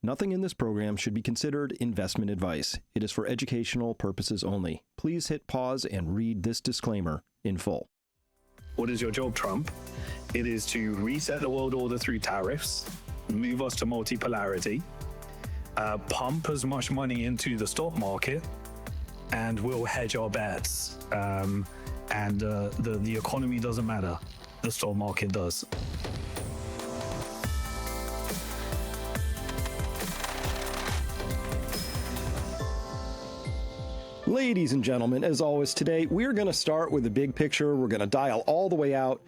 Nothing in this program should be considered investment advice. It is for educational purposes only. Please hit pause and read this disclaimer in full. What is your job, Trump? It is to reset the world order through tariffs, move us to multipolarity, pump as much money into the stock market, and we'll hedge our bets. The economy doesn't matter. The stock market does. Ladies and gentlemen, as always today, we're going to start with the big picture. We're going to dial all the way out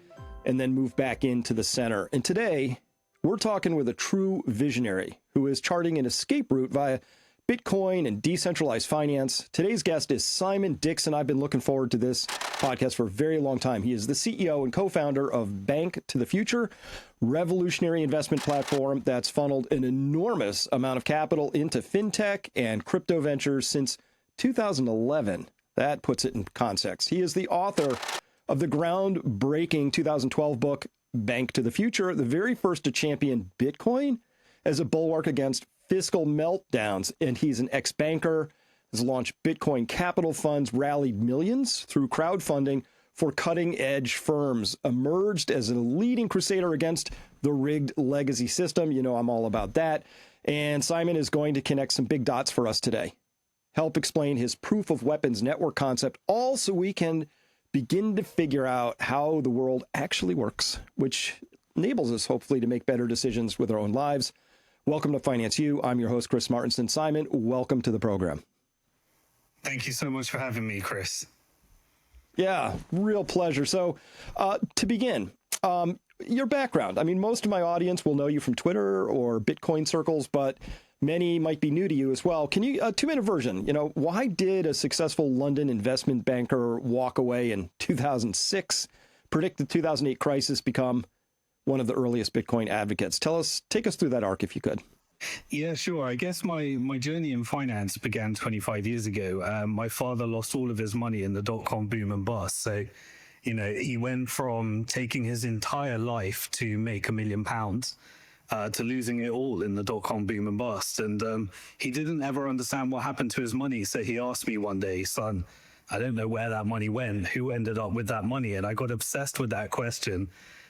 and then move back into the center. And today, we're talking with a true visionary who is charting an escape route via Bitcoin and decentralized finance. Today's guest is Simon Dixon. I've been looking forward to this podcast for a very long time. He is the CEO and co-founder of Bnk to the Future, revolutionary investment platform that's funneled an enormous amount of capital into fintech and crypto ventures since 2011. That puts it in context. He is the author of the groundbreaking 2012 book, Bnk to the Future, the very first to champion Bitcoin as a bulwark against fiscal meltdowns. And he's an ex-banker, has launched Bitcoin capital funds, rallied millions through crowdfunding for cutting-edge firms, emerged as a leading crusader against the rigged legacy system. You know, I'm all about that. And Simon is going to connect some big dots for us today. Help explain his proof of weapons network concept, all so we can begin to figure out how the world actually works, which enables us hopefully to make better decisions with our own lives. Welcome to Finance U. I'm your host, Chris Martenson. Simon, welcome to the program. Thank you so much for having me, Chris. Yeah, real pleasure. So to begin, your background. I mean, most of my audience will know you from Twitter or Bitcoin circles, but many might be new to you as well. Can you, 2-minute version, why did a successful London investment banker walk away in 2006, predict the 2008 crisis, become one of the earliest Bitcoin advocates? Take us through that arc if you could. Yeah, sure. I guess my journey in finance began 25 years ago. My father lost all of his money in the dot-com boom and bust. So, he went from taking his entire life to make £1 million to losing it all in the dot-com boom and bust. And he didn't ever understand what happened to his money. So he asked me one day, son, I don't know where that money went. Who ended up with that money? And I got obsessed with that question.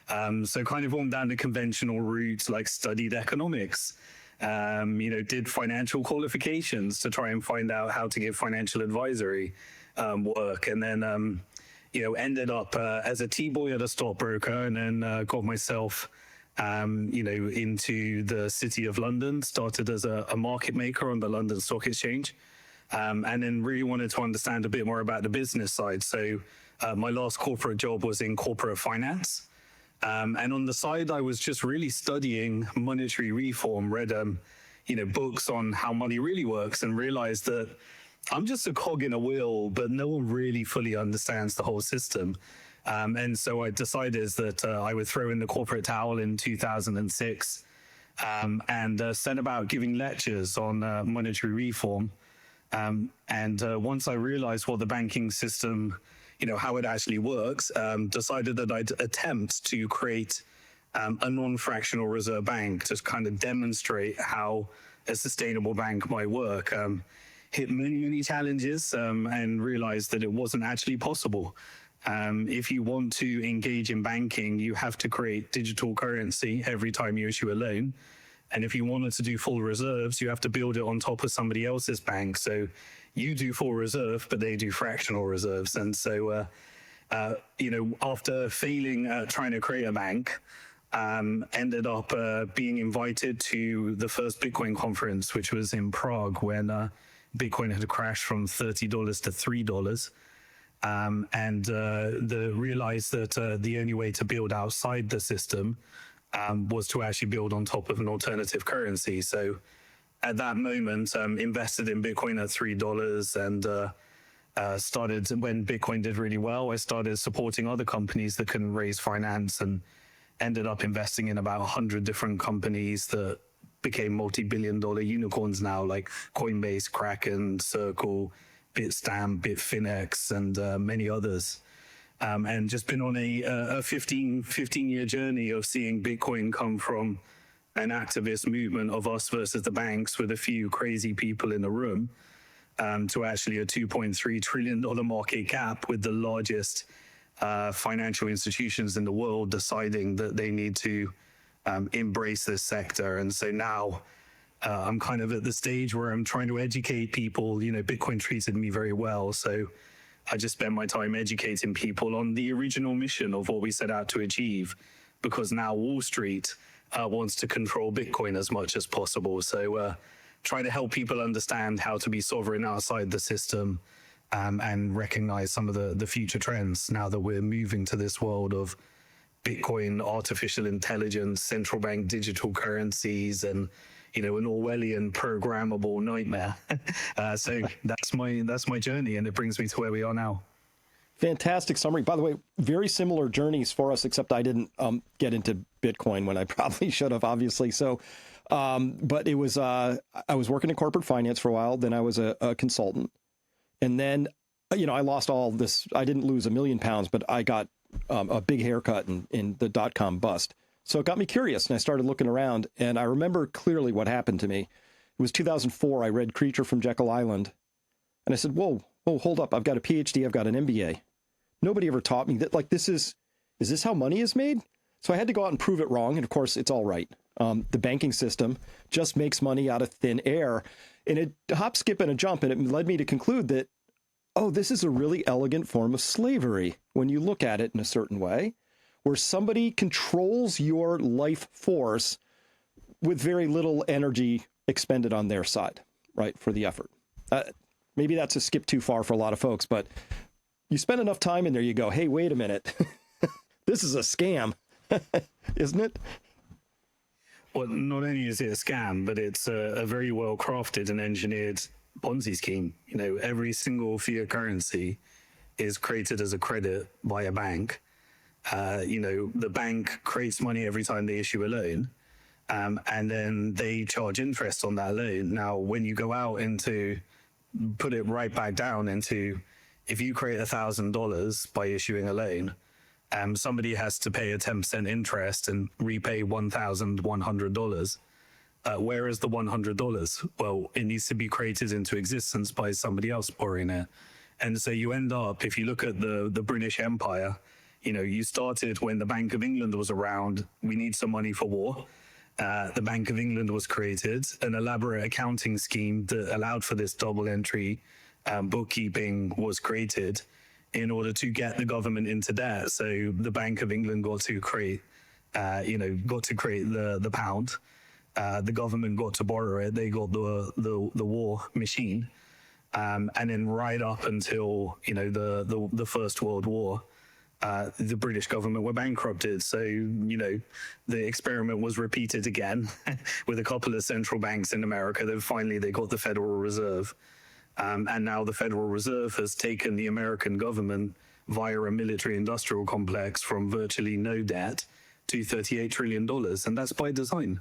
So kind of went down the conventional route, like studied economics, did financial qualifications to try and find out how to give financial advisory work. And then, ended up as a T-boy at a stockbroker, and then got myself into the City of London, started as a market maker on the London Stock Exchange, and then really wanted to understand a bit more about the business side. So my last corporate job was in corporate finance. And on the side, I was just really studying monetary reform, read, books on how money really works, and realized that I'm just a cog in a wheel, but no one really fully understands the whole system. And so I decided that I would throw in the corporate towel in 2006 and set about giving lectures on monetary reform. Once I realized what the banking system, how it actually works, decided that I'd attempt to create a non-fractional reserve bank to kind of demonstrate how a sustainable bank might work. Hit many challenges and realized that it wasn't actually possible. If you want to engage in banking, you have to create digital currency every time you issue a loan. And if you wanted to do full reserves, you have to build it on top of somebody else's bank. So you do full reserve, but they do fractional reserves. And so, after failing at trying to create a bank, ended up being invited to the first Bitcoin conference, which was in Prague, when Bitcoin had crashed from $30 to $3. Realized that the only way to build outside the system was to actually build on top of an alternative currency. So at that moment, invested in Bitcoin at $3 and started, when Bitcoin did really well, I started supporting other companies that couldn't raise finance, and ended up investing in about 100 different companies that became multi-billion-dollar unicorns now, like Coinbase, Kraken, Circle, Bitstamp, Bitfinex, and many others. And just been on a 15-year journey of seeing Bitcoin come from an activist movement of us versus the banks with a few crazy people in a room to actually a $2.3 trillion market cap with the largest financial institutions in the world deciding that they need to embrace this sector. And so now I'm kind of at the stage where I'm trying to educate people. You know, Bitcoin treated me very well. So I just spend my time educating people on the original mission of what we set out to achieve, because now Wall Street wants to control Bitcoin as much as possible. So try to help people understand how to be sovereign outside the system and recognize some of the future trends now that we're moving to this world of Bitcoin, artificial intelligence, central bank digital currencies, and an Orwellian programmable nightmare. So that's my journey, and it brings me to where we are now. Fantastic summary. By the way, very similar journeys for us, except I didn't get into Bitcoin when I probably should have, obviously. So, but it was I was working in corporate finance for a while. Then I was a consultant, and then I lost all this. I didn't lose £1 million, but I got a big haircut in the .com bust. So it got me curious, and I started looking around, and I remember clearly what happened to me. It was 2004. I read Creature from Jekyll Island, and I said, whoa, hold up. I've got a PhD. I've got an MBA. Nobody ever taught me that, is this how money is made? So I had to go out and prove it wrong. And of course, it's all right. The banking system just makes money out of thin air. And it hop, skip, and a jump. And it led me to conclude that, this is a really elegant form of slavery when you look at it in a certain way, where somebody controls your life force with very little energy expended on their side, right, for the effort. Maybe that's a skip too far for a lot of folks, but you spend enough time in there, you go, hey, wait a minute. This is a scam, isn't it? Well, not only is it a scam, but it's a very well crafted and engineered Ponzi scheme. Every single fiat currency is created as a credit by a bank. The bank creates money every time they issue a loan, and then they charge interest on that loan. Now, when you go out into put it right back down into, if you create $1,000 by issuing a loan, somebody has to pay a 10% interest and repay $1,100. Where is the $100? Well, it needs to be created into existence by somebody else borrowing it. And so you end up, if you look at the British Empire, you started when the Bank of England was around. We need some money for war. The Bank of England was created, an elaborate accounting scheme that allowed for this double entry bookkeeping was created in order to get the government into debt. So the Bank of England got to create the pound. The government got to borrow it. They got the war machine, and then right up until the First World War, the British government were bankrupted. So the experiment was repeated again with a couple of central banks in America. Then finally they got the Federal Reserve, and now the Federal Reserve has taken the American government via a military-industrial complex from virtually no debt to $38 trillion, and that's by design.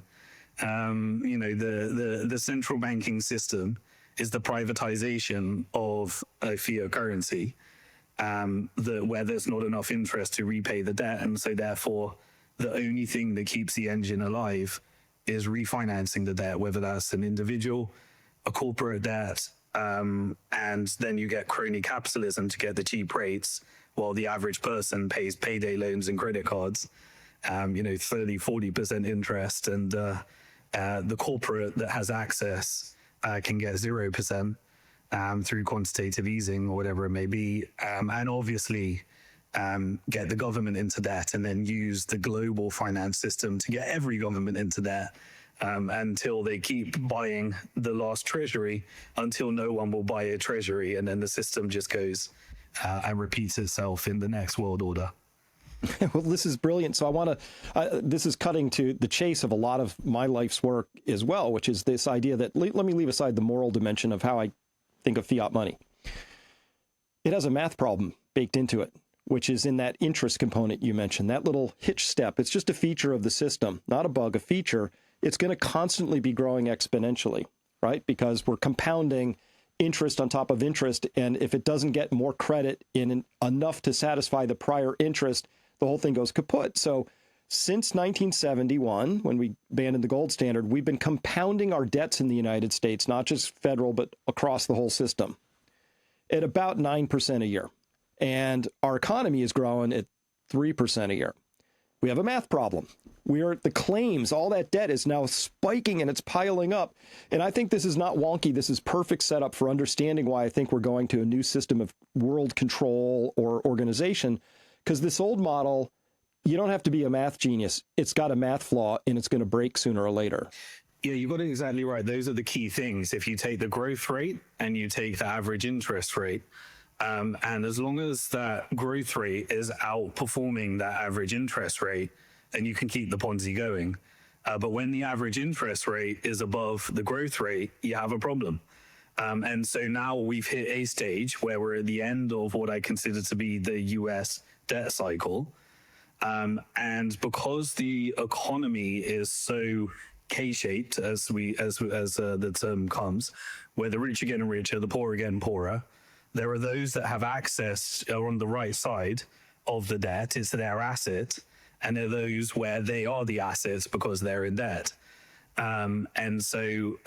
The central banking system is the privatization of a fiat currency, where there's not enough interest to repay the debt. And so therefore, the only thing that keeps the engine alive is refinancing the debt, whether that's an individual, a corporate debt, and then you get crony capitalism to get the cheap rates, while the average person pays payday loans and credit cards, 30-40% interest, and the corporate that has access can get 0% through quantitative easing or whatever it may be, and obviously get the government into debt, and then use the global finance system to get every government into debt until they keep buying the last treasury, until no one will buy a treasury, and then the system just goes and repeats itself in the next world order. Well, this is brilliant. So I want to, this is cutting to the chase of a lot of my life's work as well, which is this idea that, let me leave aside the moral dimension of how I think of fiat money. It has a math problem baked into it, which is in that interest component you mentioned, that little hitch step. It's just a feature of the system, not a bug, a feature. It's going to constantly be growing exponentially, right? Because we're compounding interest on top of interest. And if it doesn't get more credit in enough to satisfy the prior interest, the whole thing goes kaput. So Since 1971, when we abandoned the gold standard, we've been compounding our debts in the United States, not just federal, but across the whole system, at about 9% a year. And our economy is growing at 3% a year. We have a math problem. The claims, all that debt is now spiking and it's piling up. And I think this is not wonky. This is perfect setup for understanding why I think we're going to a new system of world control or organization. Because this old model, you don't have to be a math genius. It's got a math flaw and it's going to break sooner or later. Yeah, you got it exactly right. Those are the key things. If you take the growth rate and you take the average interest rate, and as long as that growth rate is outperforming that average interest rate, then you can keep the Ponzi going. But when the average interest rate is above the growth rate, you have a problem. And so now we've hit a stage where we're at the end of what I consider to be the US debt cycle. And because the economy is so K-shaped, as the term comes, where the rich are getting richer, the poor are getting poorer, there are those that have access are on the right side of the debt. It's their asset. And there are those where they are the assets because they're in debt. And so you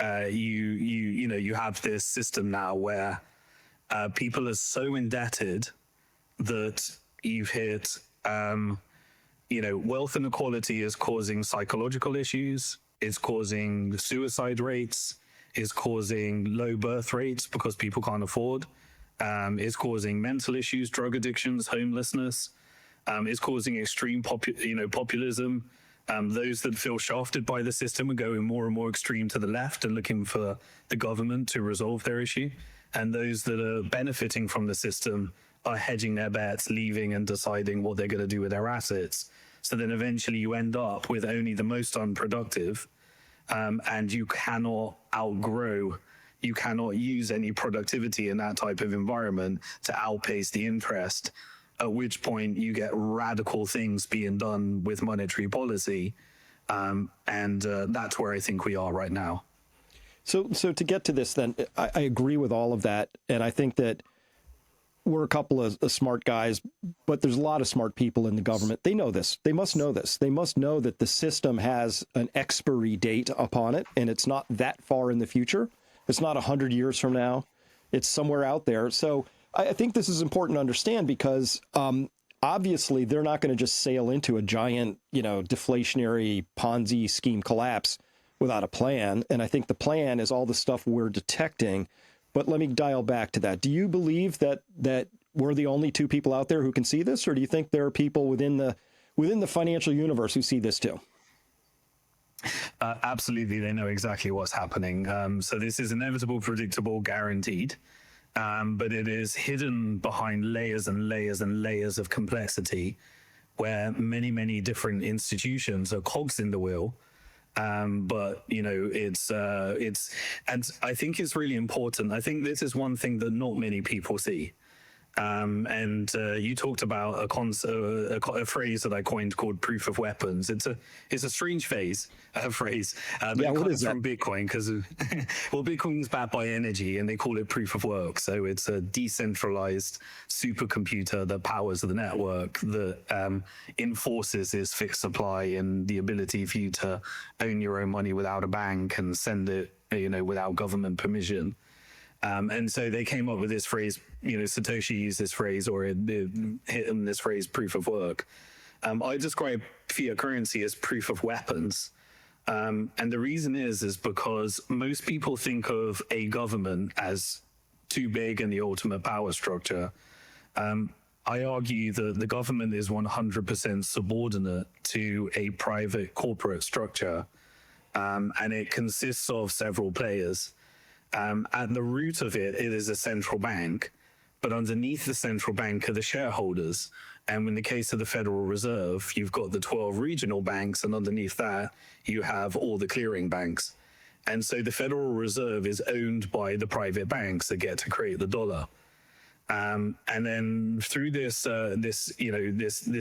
have this system now where people are so indebted that you've hit, wealth inequality is causing psychological issues, it's causing suicide rates, it's causing low birth rates because people can't afford. It's causing mental issues, drug addictions, homelessness. It's causing extreme populism. Those that feel shafted by the system are going more and more extreme to the left and looking for the government to resolve their issue. And those that are benefiting from the system are hedging their bets, leaving and deciding what they're going to do with their assets. So then eventually you end up with only the most unproductive, and you cannot you cannot use any productivity in that type of environment to outpace the interest, at which point you get radical things being done with monetary policy. And that's where I think we are right now. So to get to this, then, I agree with all of that. And I think that we're a couple of smart guys, but there's a lot of smart people in the government. They know this. They must know this. They must know that the system has an expiry date upon it, and it's not that far in the future. It's not 100 years from now. It's somewhere out there. So I think this is important to understand because obviously they're not going to just sail into a giant, deflationary Ponzi scheme collapse without a plan. And I think the plan is all the stuff we're detecting. But let me dial back to that. Do you believe that we're the only two people out there who can see this, or do you think there are people within the financial universe who see this too? Absolutely, they know exactly what's happening. So this is inevitable, predictable, guaranteed. But it is hidden behind layers and layers and layers of complexity where many, many different institutions are cogs in the wheel. But it's and I think it's really important. I think this is one thing that not many people see. And you talked about a phrase that I coined called proof of weapons. It's a strange phrase. But it comes from Bitcoin because Bitcoin's backed by energy and they call it proof of work. So it's a decentralized supercomputer that powers the network that enforces this fixed supply and the ability for you to own your own money without a bank and send it, without government permission. And so they came up with this phrase, Satoshi used this phrase, or it hit him this phrase, proof of work. I describe fiat currency as proof of weapons. And the reason is because most people think of a government as too big in the ultimate power structure. I argue that the government is 100% subordinate to a private corporate structure, and it consists of several players. At the root of it is a central bank, but underneath the central bank are the shareholders. And in the case of the Federal Reserve, you've got the 12 regional banks, and underneath that, you have all the clearing banks. And so the Federal Reserve is owned by the private banks that get to create the dollar. And then through this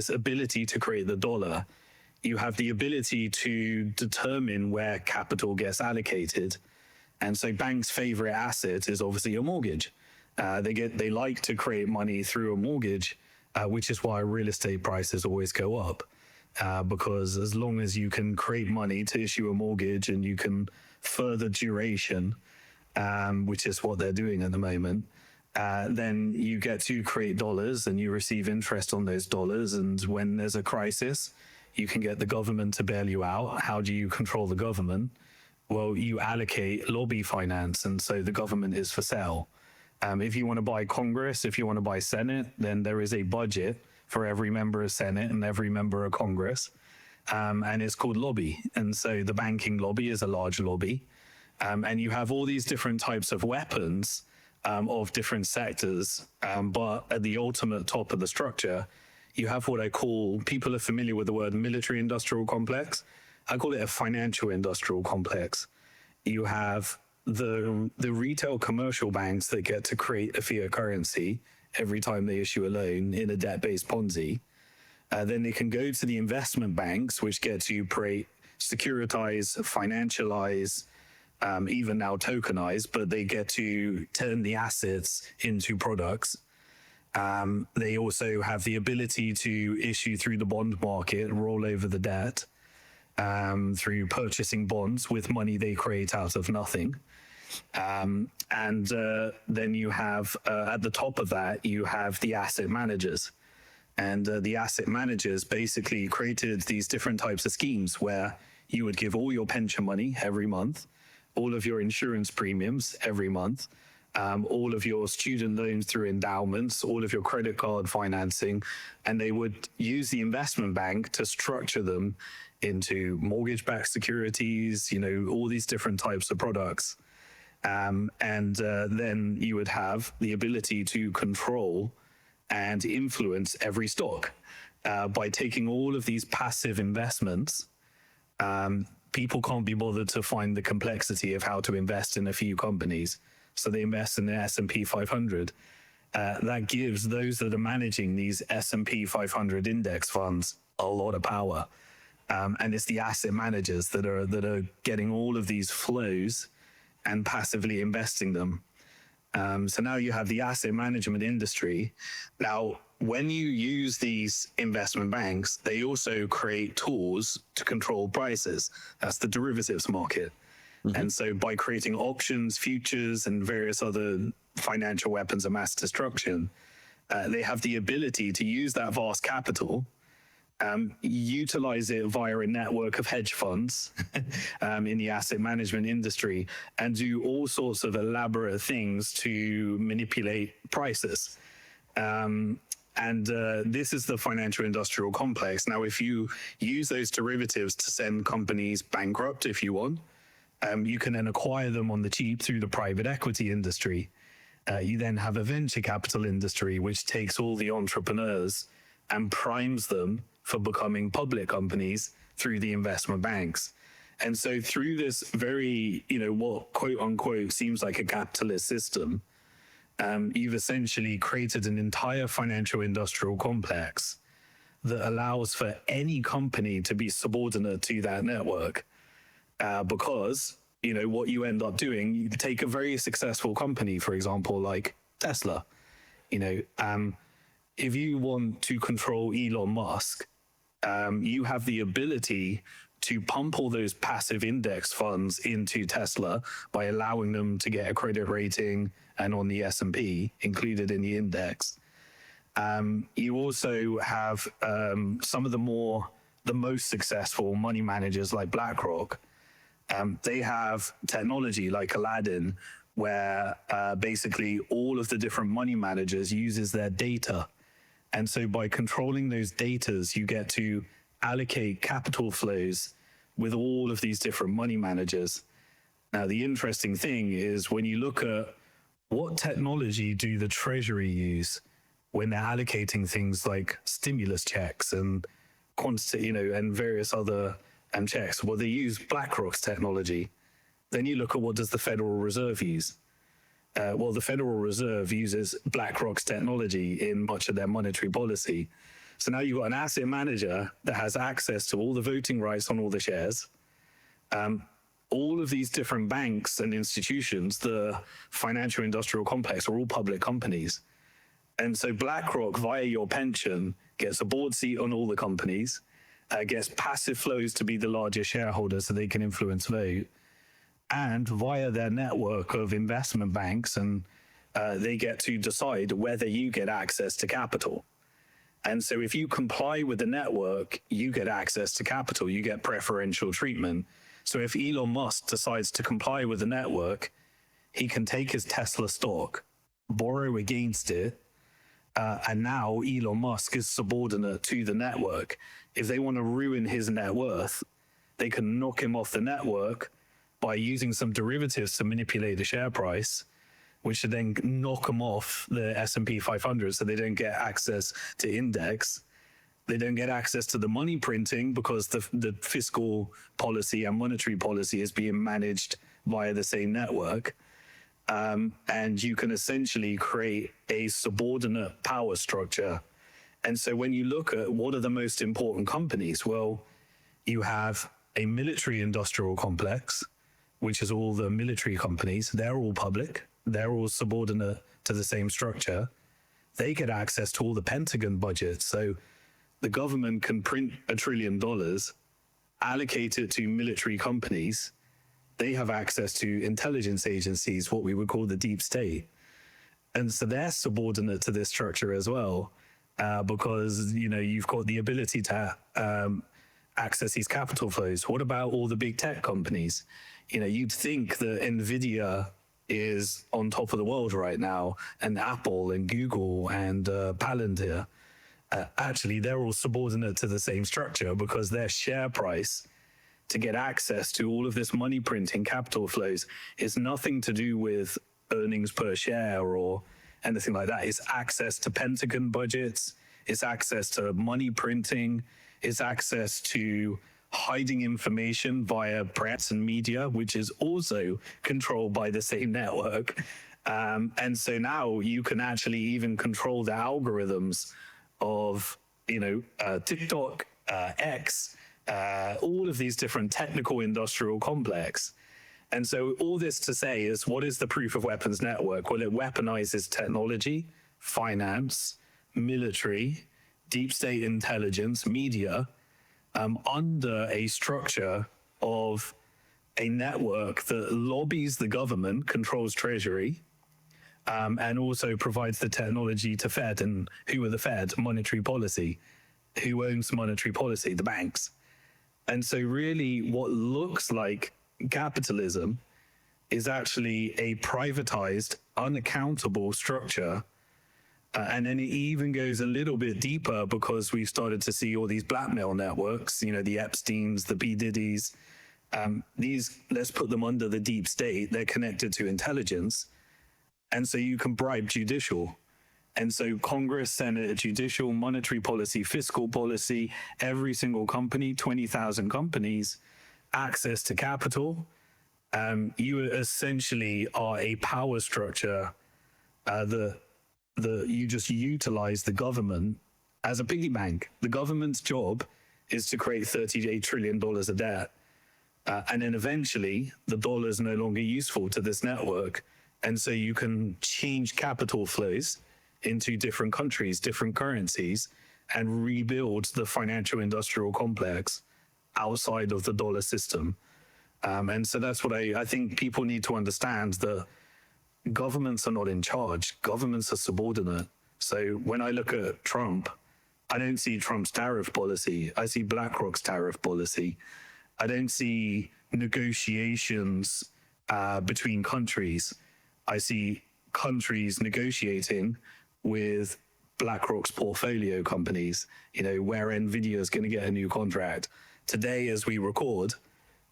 ability to create the dollar, you have the ability to determine where capital gets allocated. And so banks' favorite asset is obviously a mortgage. They like to create money through a mortgage, which is why real estate prices always go up. because as long as you can create money to issue a mortgage and you can further duration, which is what they're doing at the moment, then you get to create dollars and you receive interest on those dollars. And when there's a crisis, you can get the government to bail you out. How do you control the government? Well, you allocate lobby finance, and so the government is for sale. If you want to buy Congress, if you want to buy Senate, then there is a budget for every member of Senate and every member of Congress, and it's called lobby. And so the banking lobby is a large lobby, and you have all these different types of weapons of different sectors, but at the ultimate top of the structure, you have what I call, people are familiar with the word military industrial complex. I call it a financial industrial complex. You have the retail commercial banks that get to create a fiat currency every time they issue a loan in a debt-based Ponzi. Then they can go to the investment banks, which get to create, securitize, financialize, even now tokenize, but they get to turn the assets into products. They also have the ability to issue through the bond market, roll over the debt, through purchasing bonds with money they create out of nothing. And then you have, at the top of that, you have the asset managers. And the asset managers basically created these different types of schemes where you would give all your pension money every month, all of your insurance premiums every month, all of your student loans through endowments, all of your credit card financing, and they would use the investment bank to structure them into mortgage-backed securities, all these different types of products. And then you would have the ability to control and influence every stock by taking all of these passive investments. People can't be bothered to find the complexity of how to invest in a few companies, so they invest in the S&P 500. That gives those that are managing these S&P 500 index funds a lot of power, and it's the asset managers that are getting all of these flows and passively investing them. So now you have the asset management industry. Now, when you use these investment banks, they also create tools to control prices. That's the derivatives market. Mm-hmm. And so by creating options, futures, and various other financial weapons of mass destruction, they have the ability to use that vast capital, utilize it via a network of hedge funds in the asset management industry, and do all sorts of elaborate things to manipulate prices. This is the financial industrial complex. Now, if you use those derivatives to send companies bankrupt, if you want, you can then acquire them on the cheap through the private equity industry. You then have a venture capital industry, which takes all the entrepreneurs and primes them for becoming public companies through the investment banks. And so through this very, what quote unquote seems like a capitalist system, you've essentially created an entire financial industrial complex that allows for any company to be subordinate to that network. Because, what you end up doing, you take a very successful company, for example, like Tesla. If you want to control Elon Musk, you have the ability to pump all those passive index funds into Tesla by allowing them to get a credit rating and on the S&P included in the index. You also have some of the most successful money managers like BlackRock. They have technology like Aladdin, where basically all of the different money managers uses their data. And so by controlling those datas, you get to allocate capital flows with all of these different money managers. Now, the interesting thing is when you look at what technology do the Treasury use when they're allocating things like stimulus checks and quantity, and various other checks. Well, they use BlackRock's technology. Then you look at what does the Federal Reserve use? Well, the Federal Reserve uses BlackRock's technology in much of their monetary policy. So now you've got an asset manager that has access to all the voting rights on all the shares. All of these different banks and institutions, the financial industrial complex, are all public companies. And so BlackRock, via your pension, gets a board seat on all the companies. gets passive flows to be the largest shareholder so they can influence vote, and via their network of investment banks, and they get to decide whether you get access to capital. And so if you comply with the network, you get access to capital, you get preferential treatment. So if Elon Musk decides to comply with the network, he can take his Tesla stock, borrow against it, and now Elon Musk is subordinate to the network. If they want to ruin his net worth, they can knock him off the network by using some derivatives to manipulate the share price, which should then knock them off the S&P 500 so they don't get access to index. They don't get access to the money printing because the fiscal policy and monetary policy is being managed via the same network. And you can essentially create a subordinate power structure. And so when you look at what are the most important companies, well, you have a military industrial complex, which is all the military companies. They're all public. They're all subordinate to the same structure. They get access to all the Pentagon budgets. So the government can print $1 trillion, allocate it to military companies. They have access to intelligence agencies, what we would call the deep state. And so they're subordinate to this structure as well, because, you've got the ability to access these capital flows. What about all the big tech companies? You'd think that NVIDIA is on top of the world right now, and Apple and Google and Palantir. Actually, they're all subordinate to the same structure because their share price to get access to all of this money printing capital flows is nothing to do with earnings per share or anything like that. It's access to Pentagon budgets, it's access to money printing, it's access to hiding information via press and media, which is also controlled by the same network. And so now you can actually even control the algorithms of, TikTok, X, all of these different technical industrial complex. And so all this to say is, what is the proof of weapons network? Well, it weaponizes technology, finance, military, deep state intelligence, media, under a structure of a network that lobbies the government, controls treasury, and also provides the technology to Fed. And who are the Fed? Monetary policy. Who owns monetary policy? The banks. And so really what looks like capitalism is actually a privatized, unaccountable structure. And then it even goes a little bit deeper because we've started to see all these blackmail networks, the Epsteins, the P. Diddy's. These, let's put them under the deep state. They're connected to intelligence. And so you can bribe judicial. And so Congress, Senate, judicial, monetary policy, fiscal policy, every single company, 20,000 companies, access to capital. You essentially are a power structure you just utilize the government as a piggy bank. The government's job is to create $38 trillion of debt. And then eventually the dollar is no longer useful to this network. And so you can change capital flows into different countries, different currencies, and rebuild the financial industrial complex outside of the dollar system. And so that's what I think people need to understand, that governments are not in charge. Governments are subordinate. So when I look at Trump, I don't see Trump's tariff policy. I see BlackRock's tariff policy. I don't see negotiations between countries. I see countries negotiating with BlackRock's portfolio companies, where NVIDIA is going to get a new contract. Today, as we record,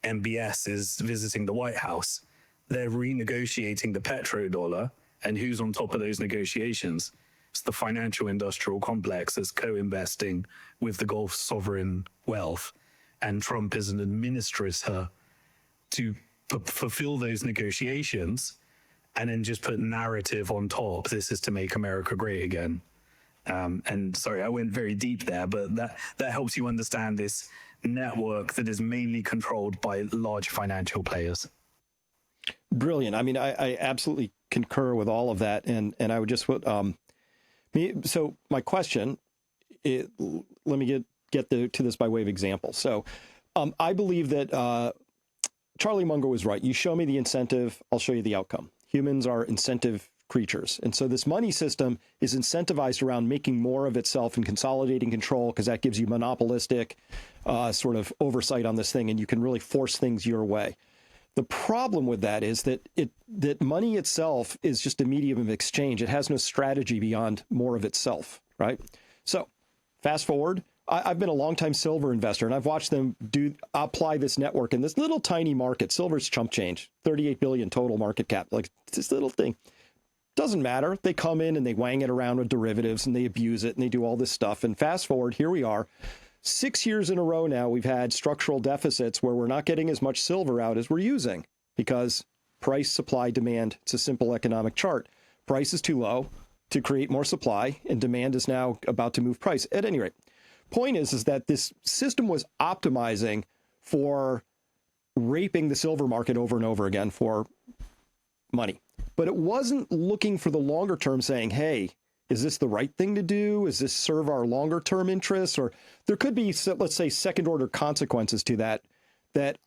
MBS is visiting the White House. They're renegotiating the petrodollar, and who's on top of those negotiations? It's the financial industrial complex that's co-investing with the Gulf sovereign wealth, and Trump is an administrator to fulfill those negotiations, and then just put narrative on top. This is to make America great again. And sorry, I went very deep there, but that helps you understand this network that is mainly controlled by large financial players. Brilliant. I mean, I absolutely concur with all of that. And I would just, so my question, let me get get to this by way of example. So I believe that Charlie Munger was right. You show me the incentive, I'll show you the outcome. Humans are incentive creatures. And so this money system is incentivized around making more of itself and consolidating control, because that gives you monopolistic sort of oversight on this thing, and you can really force things your way. The problem with that is that that money itself is just a medium of exchange. It has no strategy beyond more of itself, right? So fast forward, I've been a longtime silver investor, and I've watched them apply this network in this little tiny market. Silver's chump change, 38 billion total market cap, like this little thing. Doesn't matter. They come in and they wang it around with derivatives and they abuse it and they do all this stuff. And fast forward, here we are. 6 years in a row now, we've had structural deficits where we're not getting as much silver out as we're using, because price, supply, demand, it's a simple economic chart. Price is too low to create more supply, and demand is now about to move price. At any rate, point is that this system was optimizing for raping the silver market over and over again for money. But it wasn't looking for the longer term, saying, hey, is this the right thing to do? Is this serve our longer term interests? Or there could be, let's say, second order consequences to that. That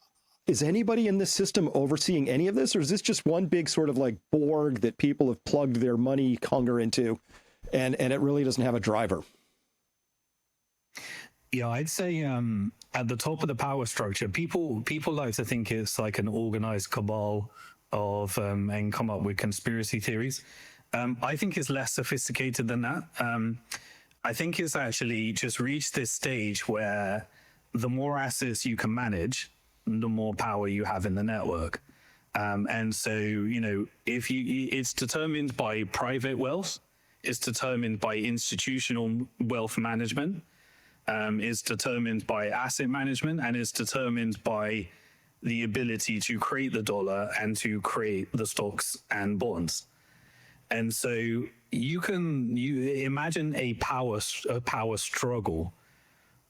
is anybody in this system overseeing any of this? Or is this just one big sort of like Borg that people have plugged their money hunger into, and it really doesn't have a driver? Yeah, I'd say at the top of the power structure, people like to think it's like an organized cabal of and come up with conspiracy theories. I think it's less sophisticated than that. I think it's actually just reached this stage where the more assets you can manage, the more power you have in the network. And so, it's determined by private wealth, it's determined by institutional wealth management, is determined by asset management, and is determined by the ability to create the dollar and to create the stocks and bonds. And so you imagine a power struggle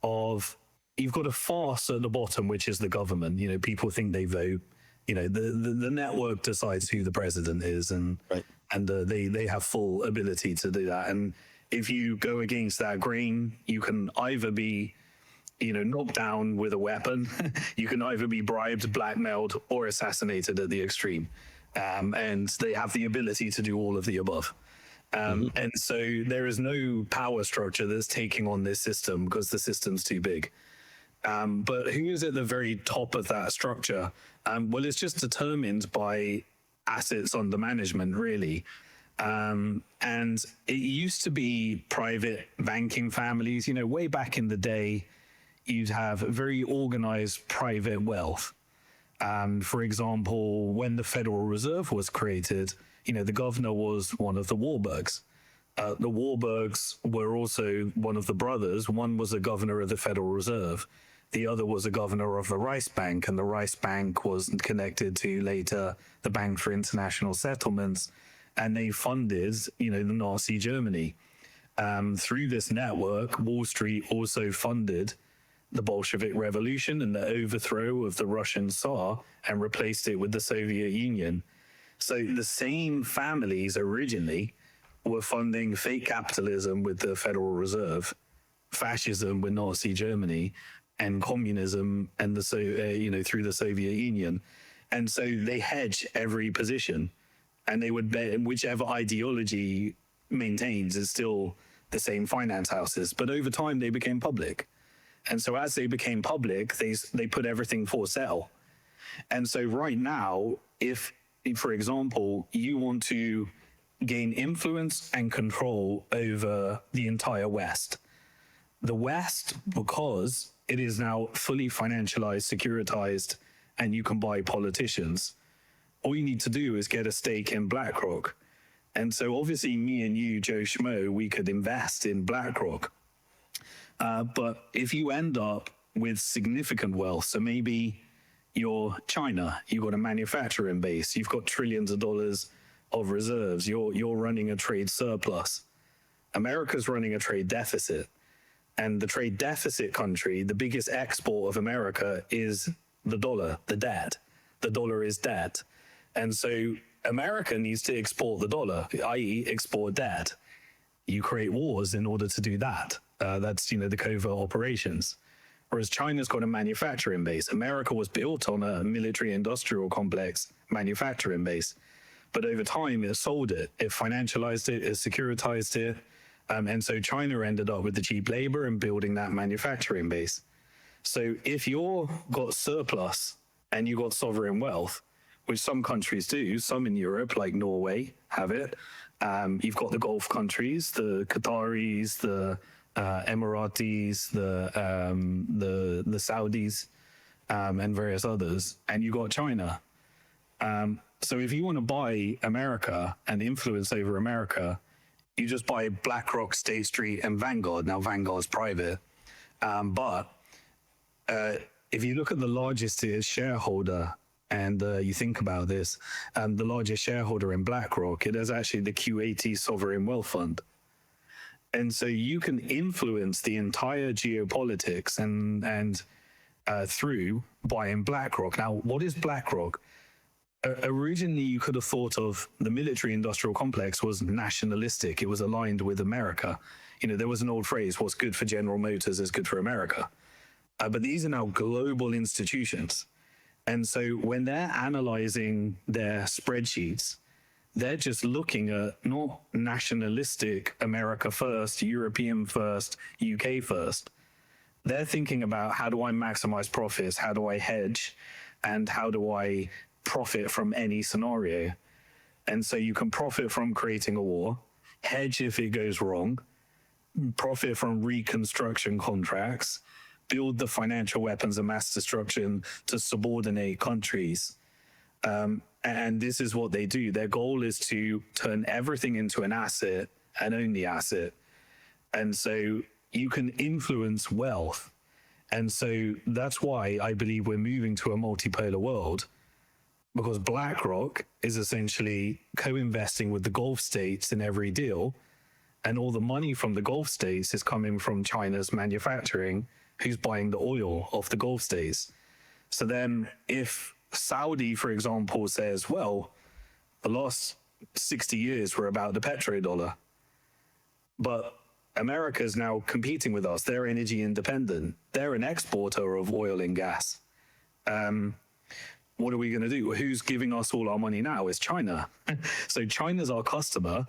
of, you've got a farce at the bottom, which is the government. People think they vote. The network decides who the president is, and right. And they have full ability to do that. And if you go against that grain, you can either be knocked down with a weapon, you can either be bribed, blackmailed, or assassinated at the extreme. And they have the ability to do all of the above. And so there is no power structure that's taking on this system because the system's too big. But who's at the very top of that structure? Well, it's just determined by assets under management, really. And it used to be private banking families. Way back in the day, you'd have very organized private wealth. For example, when the Federal Reserve was created, the governor was one of the Warburgs. The Warburgs were also one of the brothers. One was a governor of the Federal Reserve. The other was a governor of the Reichsbank, and the Reichsbank was connected to later the Bank for International Settlements, and they funded, the Nazi Germany. Through this network, Wall Street also funded the Bolshevik Revolution and the overthrow of the Russian Tsar, and replaced it with the Soviet Union. So the same families originally were funding fake capitalism with the Federal Reserve, fascism with Nazi Germany, and communism and through the Soviet Union. And so they hedge every position, and they would bet whichever ideology maintains is still the same finance houses. But over time, they became public. And so as they became public, they put everything for sale. And so right now, if, for example, you want to gain influence and control over the entire West, the West, because it is now fully financialized, securitized, and you can buy politicians, all you need to do is get a stake in BlackRock. And so obviously me and you, Joe Schmo, we could invest in BlackRock. But if you end up with significant wealth, so maybe you're China, you've got a manufacturing base, you've got trillions of dollars of reserves, you're running a trade surplus. America's running a trade deficit. And the trade deficit country, the biggest export of America is the dollar, the debt. The dollar is debt. And so America needs to export the dollar, i.e. export debt. You create wars in order to do that. That's, the covert operations. Whereas China's got a manufacturing base. America was built on a military industrial complex manufacturing base. But over time, it sold it. It financialized it. It securitized it. And so China ended up with the cheap labor and building that manufacturing base. So if you've got surplus and you've got sovereign wealth, which some countries do, some in Europe, like Norway, have it. You've got the Gulf countries, the Qataris, the Emiratis, the Saudis, and various others, and you got China. So if you want to buy America and influence over America, you just buy BlackRock, State Street, and Vanguard. Now Vanguard's private, but if you look at the largest shareholder, and you think about this, the largest shareholder in BlackRock, it is actually the Q80 Sovereign Wealth Fund. And so you can influence the entire geopolitics and through buying BlackRock. Now, what is BlackRock? Originally, you could have thought of the military industrial complex was nationalistic. It was aligned with America. There was an old phrase, what's good for General Motors is good for America. But these are now global institutions. And so when they're analyzing their spreadsheets, they're just looking at not nationalistic America first, European first, UK first. They're thinking about, how do I maximize profits? How do I hedge? And how do I profit from any scenario? And so you can profit from creating a war, hedge if it goes wrong, profit from reconstruction contracts, build the financial weapons of mass destruction to subordinate countries. And this is what they do. Their goal is to turn everything into an asset and own the asset. And so you can influence wealth. And so that's why I believe we're moving to a multipolar world, because BlackRock is essentially co-investing with the Gulf states in every deal. And all the money from the Gulf states is coming from China's manufacturing, who's buying the oil off the Gulf states. So then if Saudi, for example, says, well, the last 60 years were about the petrodollar, but America is now competing with us. They're energy independent. They're an exporter of oil and gas. What are we going to do? Who's giving us all our money now? It's China. So China's our customer.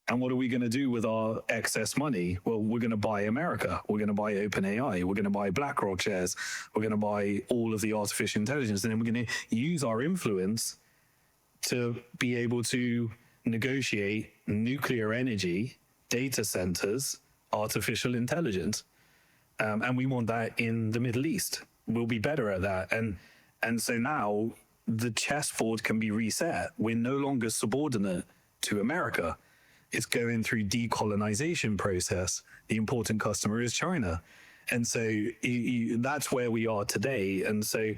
And what are we going to do with our excess money? Well, we're going to buy America. We're going to buy OpenAI. We're going to buy BlackRock shares. We're going to buy all of the artificial intelligence. And then we're going to use our influence to be able to negotiate nuclear energy, data centers, artificial intelligence. And we want that in the Middle East. We'll be better at that. And so now the chessboard can be reset. We're no longer subordinate to America. It's going through decolonization process. The important customer is China. And so that's where we are today. And so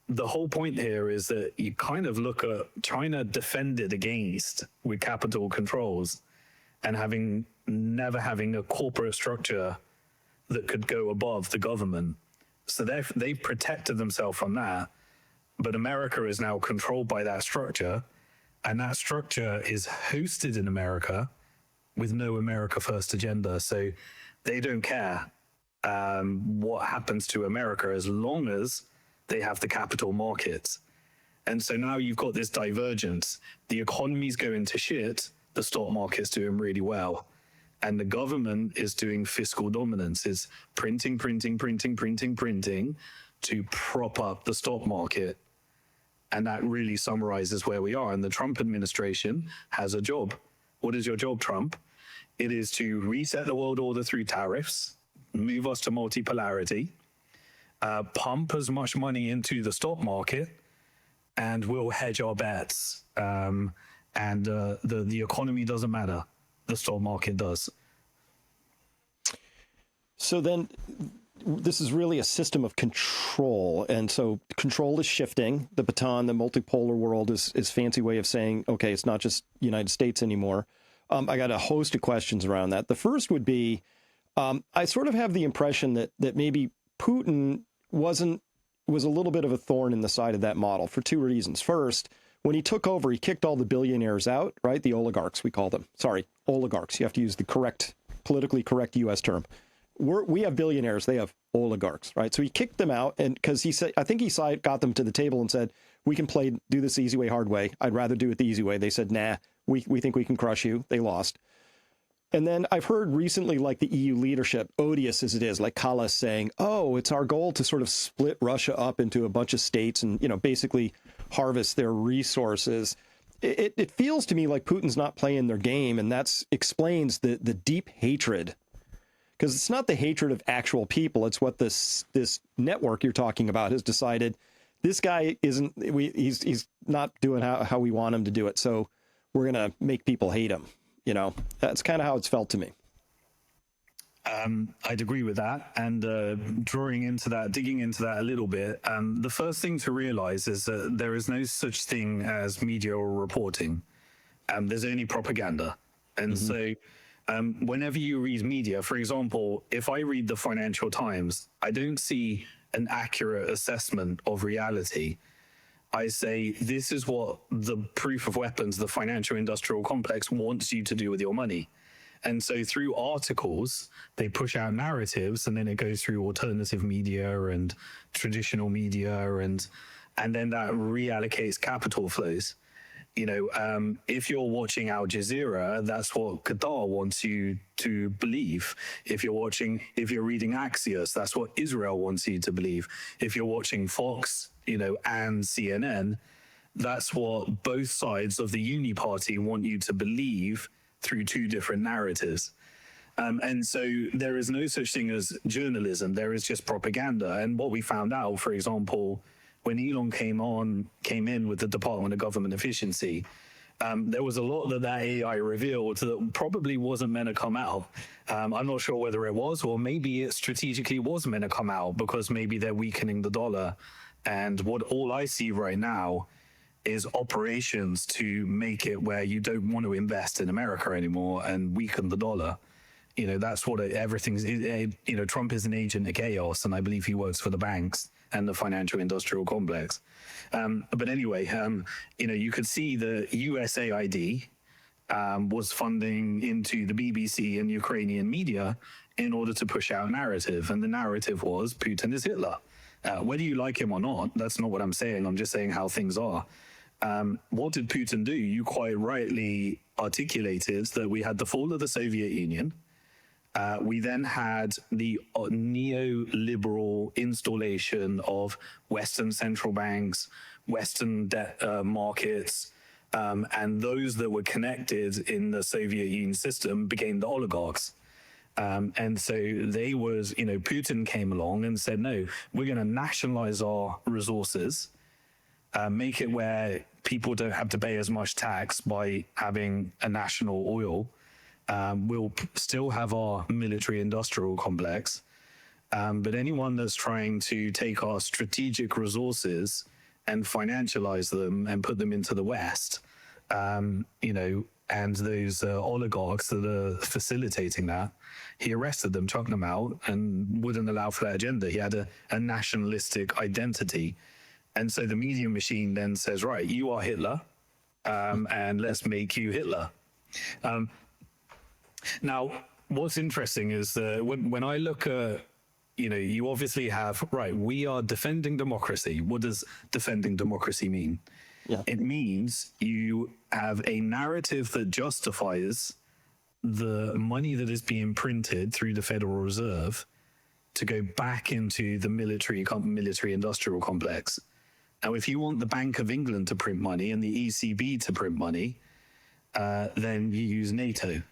the whole point here is that you kind of look at China defended against with capital controls and never having a corporate structure that could go above the government. So they've protected themselves from that. But America is now controlled by that structure. And that structure is hosted in America with no America first agenda. So they don't care what happens to America as long as they have the capital markets. And so now you've got this divergence. The economy's going to shit, the stock market's doing really well. And the government is doing fiscal dominance, is printing to prop up the stock market. And that really summarizes where we are. And the Trump administration has a job. What is your job, Trump? It is to reset the world order through tariffs, move us to multipolarity, pump as much money into the stock market, and we'll hedge our bets. The economy doesn't matter. The stock market does. So then this is really a system of control. And so control is shifting. The baton, the multipolar world is fancy way of saying, okay, it's not just United States anymore. I got a host of questions around that. The first would be, I sort of have the impression that maybe Putin was a little bit of a thorn in the side of that model for two reasons. First, when he took over, he kicked all the billionaires out, right? The oligarchs, we call them. Sorry, oligarchs. You have to use the politically correct U.S. term. we have billionaires, they have oligarchs, right? So he kicked them out, and because he said, I think he got them to the table and said, we can do this easy way, hard way. I'd rather do it the easy way. They said, nah, we think we can crush you. They lost. And then I've heard recently, like the EU leadership, odious as it is, like Kallas saying, oh, it's our goal to sort of split Russia up into a bunch of states and, basically harvest their resources. It feels to me like Putin's not playing their game, and that explains the deep hatred. Because it's not the hatred of actual people. It's what this network you're talking about has decided. This guy he's not doing how we want him to do it. So we're going to make people hate him. That's kind of how it's felt to me. I'd agree with that. And digging into that a little bit, the first thing to realize is that there is no such thing as media or reporting. There's only propaganda. And so whenever you read media, for example, if I read the Financial Times, I don't see an accurate assessment of reality. I say, this is what the proof of weapons, the financial industrial complex wants you to do with your money. And so through articles, they push out narratives, and then it goes through alternative media and traditional media, and then that reallocates capital flows. If you're watching Al Jazeera, that's what Qatar wants you to believe. If you're reading Axios, that's what Israel wants you to believe. If you're watching Fox, and CNN, that's what both sides of the Uni Party want you to believe through two different narratives. And so there is no such thing as journalism. There is just propaganda. And what we found out, for example, when Elon came in with the Department of Government Efficiency, there was a lot that AI revealed that probably wasn't meant to come out. I'm not sure whether it was, or maybe it strategically was meant to come out because maybe they're weakening the dollar. And all I see right now is operations to make it where you don't want to invest in America anymore and weaken the dollar. That's what everything's, Trump is an agent of chaos, and I believe he works for the banks and the financial industrial complex. But anyway, you could see the USAID was funding into the BBC and Ukrainian media in order to push out a narrative. And the narrative was Putin is Hitler. Whether you like him or not, that's not what I'm saying. I'm just saying how things are. What did Putin do? You quite rightly articulated that we had the fall of the Soviet Union. We then had the neoliberal installation of Western central banks, Western debt markets, and those that were connected in the Soviet Union system became the oligarchs. And so Putin came along and said, no, we're going to nationalize our resources, make it where people don't have to pay as much tax by having a national oil. We'll still have our military industrial complex. But anyone that's trying to take our strategic resources and financialize them and put them into the West, and those oligarchs that are facilitating that, he arrested them, chucked them out, and wouldn't allow for that agenda. He had a nationalistic identity. And so the media machine then says, right, you are Hitler, and let's make you Hitler. Now, what's interesting is when I look at, you obviously have, right, we are defending democracy. What does defending democracy mean? Yeah. It means you have a narrative that justifies the money that is being printed through the Federal Reserve to go back into the military industrial complex. Now, if you want the Bank of England to print money and the ECB to print money, then you use NATO.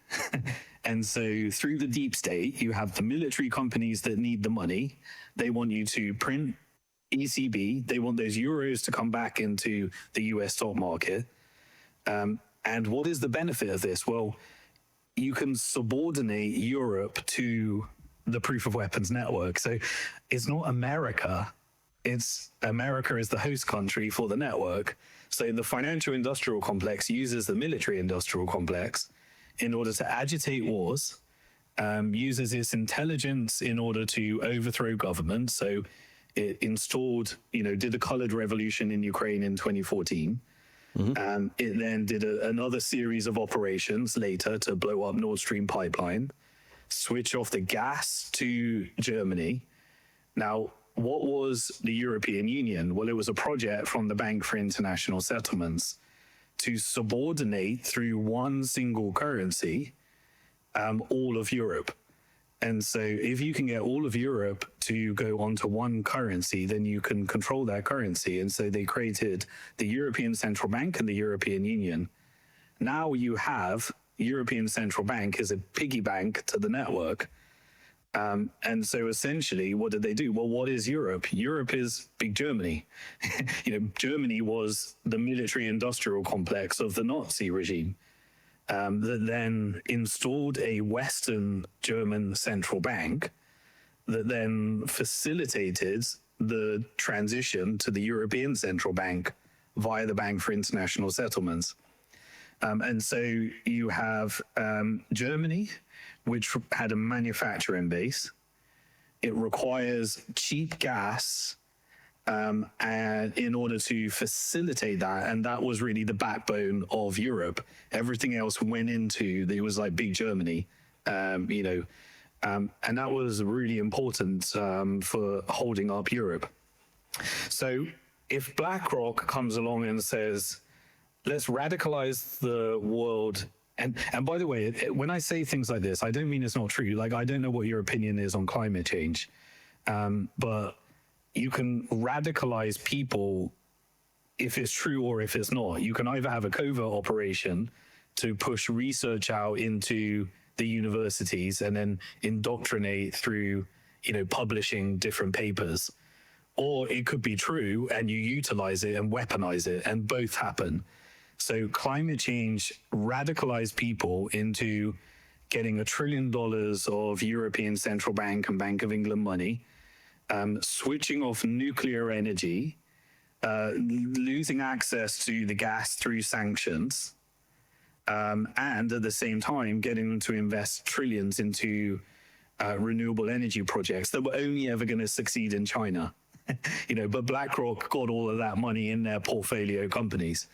And so through the deep state, you have the military companies that need the money. They want you to print ECB. They want those euros to come back into the US stock market. And what is the benefit of this? Well, you can subordinate Europe to the proof of weapons network. So it's not America. It's America is the host country for the network. So the financial industrial complex uses the military industrial complex in order to agitate wars, uses its intelligence in order to overthrow government. So it installed, did the colored revolution in Ukraine in 2014. Mm-hmm. It then did another series of operations later to blow up Nord Stream pipeline. switch off the gas to Germany. Now, what was the European Union? Well, it was a project from the Bank for International Settlements to subordinate through one single currency all of Europe. And so if you can get all of Europe to go onto one currency, then you can control that currency. And so they created the European Central Bank and the European Union. Now you have European Central Bank as a piggy bank to the network. And so essentially, what did they do? Well, what is Europe? Europe is big Germany. Germany was the military-industrial complex of the Nazi regime that then installed a Western German central bank that then facilitated the transition to the European Central Bank via the Bank for International Settlements. And so you have Germany, which had a manufacturing base. It requires cheap gas and in order to facilitate that. And that was really the backbone of Europe. Everything else went into, it was like big Germany, and that was really important for holding up Europe. So if BlackRock comes along and says, let's radicalize the world. And by the way, when I say things like this, I don't mean it's not true. Like, I don't know what your opinion is on climate change, but you can radicalize people if it's true or if it's not. You can either have a covert operation to push research out into the universities and then indoctrinate through, publishing different papers, or it could be true and you utilize it and weaponize it, and both happen. So climate change radicalized people into getting $1 trillion of European Central Bank and Bank of England money, switching off nuclear energy, losing access to the gas through sanctions, and at the same time getting them to invest trillions into renewable energy projects that were only ever going to succeed in China. But BlackRock got all of that money in their portfolio companies.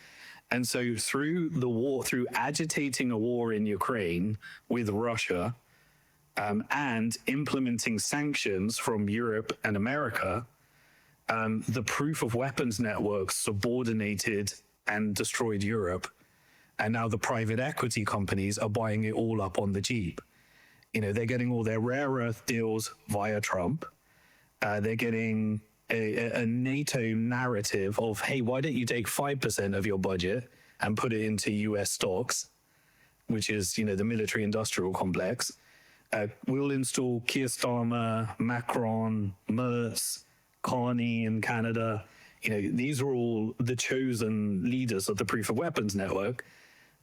And so through the war, through agitating a war in Ukraine with Russia, and implementing sanctions from Europe and America, the proof of weapons network subordinated and destroyed Europe. And now the private equity companies are buying it all up on the Jeep. They're getting all their rare earth deals via Trump. They're getting a NATO narrative of, hey, why don't you take 5% of your budget and put it into US stocks, which is, the military-industrial complex. We'll install Keir Starmer, Macron, Merz, Carney in Canada. These are all the chosen leaders of the proof of weapons network.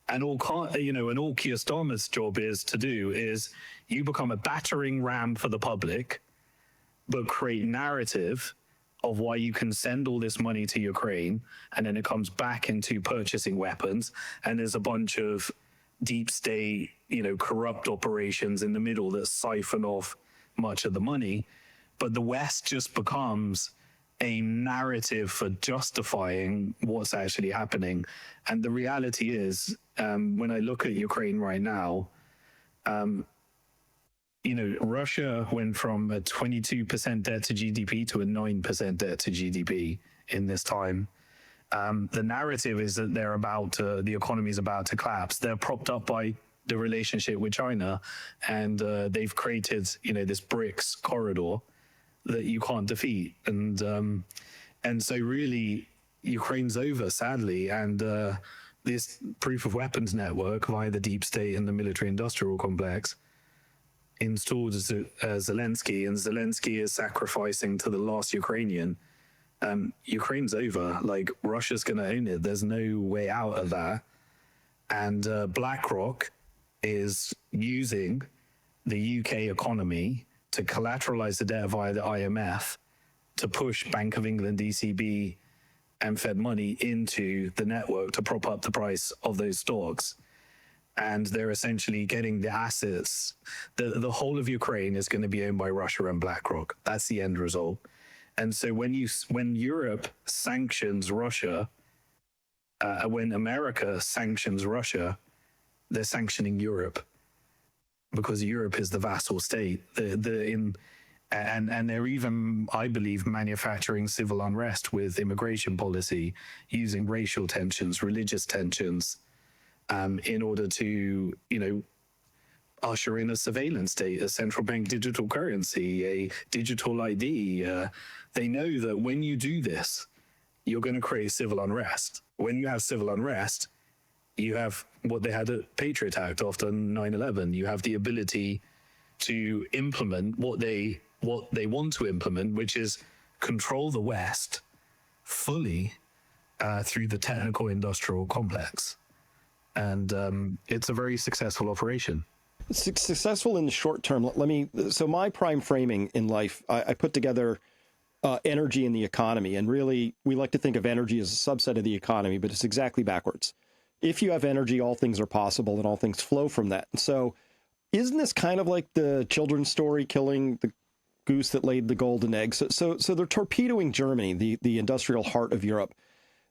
And all Keir Starmer's job is to do is you become a battering ram for the public, but create narrative of why you can send all this money to Ukraine, and then it comes back into purchasing weapons, and there's a bunch of deep state, corrupt operations in the middle that siphon off much of the money. But the West just becomes a narrative for justifying what's actually happening. And the reality is, when I look at Ukraine right now, Russia went from a 22% debt to GDP to a 9% debt to GDP in this time. The narrative is that the economy is about to collapse. They're propped up by the relationship with China, and they've created, this BRICS corridor that you can't defeat. And so really, Ukraine's over, sadly, and this proof of weapons network via the deep state and the military-industrial complex installed Zelensky, and Zelensky is sacrificing to the last Ukrainian. Ukraine's over. Like, Russia's going to own it. There's no way out of that. And BlackRock is using the UK economy to collateralize the debt via the IMF to push Bank of England, ECB, and Fed money into the network to prop up the price of those stocks. And they're essentially getting the assets. The whole of Ukraine is going to be owned by Russia and BlackRock. That's the end result. And so when Europe sanctions Russia, when America sanctions Russia, they're sanctioning Europe. because Europe is the vassal state. And they're even, I believe, manufacturing civil unrest with immigration policy, using racial tensions, religious tensions, in order to, usher in a surveillance state, a central bank digital currency, a digital ID. They know that when you do this, you're going to create civil unrest. When you have civil unrest, you have what they had at Patriot Act after 9/11. You have the ability to implement what they want to implement, which is control the West fully through the technical industrial complex. And it's a very successful operation. Successful in the short term. So my prime framing in life, I put together energy in the economy. And really, we like to think of energy as a subset of the economy, but it's exactly backwards. If you have energy, all things are possible and all things flow from that. And so isn't this kind of like the children's story, killing the goose that laid the golden egg? So they're torpedoing Germany, the industrial heart of Europe.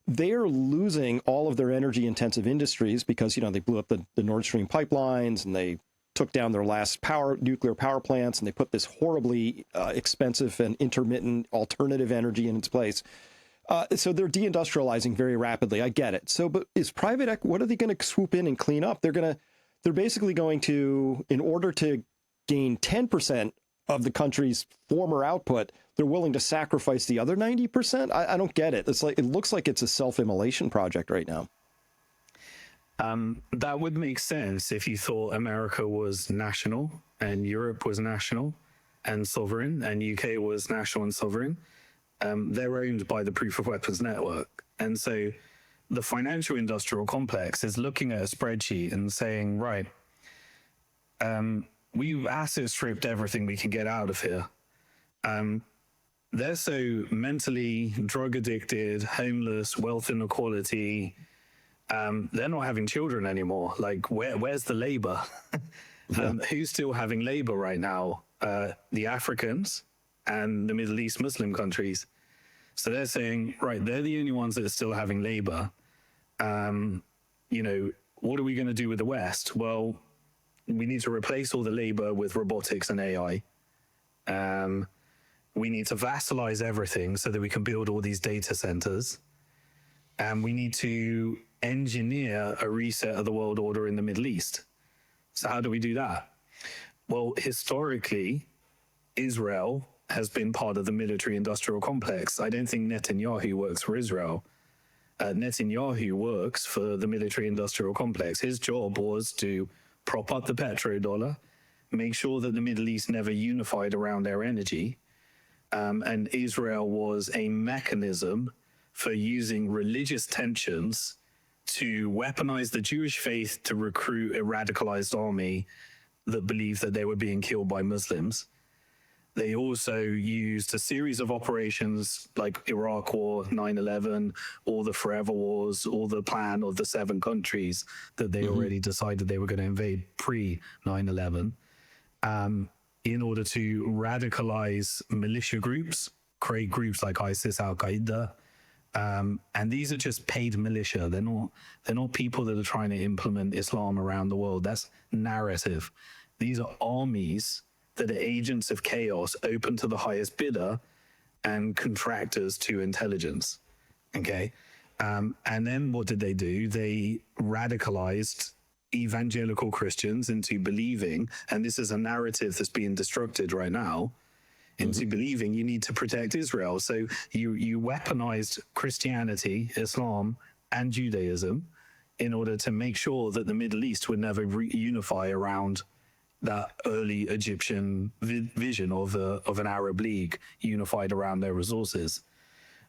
They're losing all of their energy intensive industries because, they blew up the Nord Stream pipelines, and they took down their last nuclear power plants, and they put this horribly expensive and intermittent alternative energy in its place. So they're deindustrializing very rapidly. I get it. So, but is private equity, what are they going to swoop in and clean up? They're basically going to, in order to gain 10% of the country's former output, they're willing to sacrifice the other 90%. I don't get it. It looks like it's a self-immolation project right now. That would make sense if you thought America was national and Europe was national and sovereign and UK was national and sovereign. They're owned by the Proof of Weapons Network. And so the financial industrial complex is looking at a spreadsheet and saying, right, we've asset stripped everything we can get out of here. They're so mentally drug addicted, homeless, wealth inequality. They're not having children anymore. Like, where's the labor? Who's still having labor right now? The Africans and the Middle East Muslim countries. So they're saying, right, they're the only ones that are still having labor. What are we going to do with the West? Well, we need to replace all the labor with robotics and AI. We need to vassalize everything so that we can build all these data centers. And we need to engineer a reset of the world order in the Middle East. So how do we do that? Well, historically, Israel has been part of the military industrial complex. I don't think Netanyahu works for Israel. Netanyahu works for the military industrial complex. His job was to prop up the petrodollar, make sure that the Middle East never unified around their energy. And Israel was a mechanism for using religious tensions to weaponize the Jewish faith to recruit a radicalized army that believed that they were being killed by Muslims. They also used a series of operations like Iraq War, 9/11, all the Forever Wars, all the plan of the 7 countries that they already decided they were going to invade pre-9/11, in order to radicalize militia groups, create groups like ISIS, Al-Qaeda. And these are just paid militia. They're not people that are trying to implement Islam around the world. That's narrative. These are armies that are agents of chaos, open to the highest bidder and contractors to intelligence. Okay. And then what did they do? They radicalized evangelical Christians into believing, and this is a narrative that's being destructed right now, into believing you need to protect Israel. So you weaponized Christianity, Islam, and Judaism in order to make sure that the Middle East would never unify around that early Egyptian vision of an Arab League unified around their resources.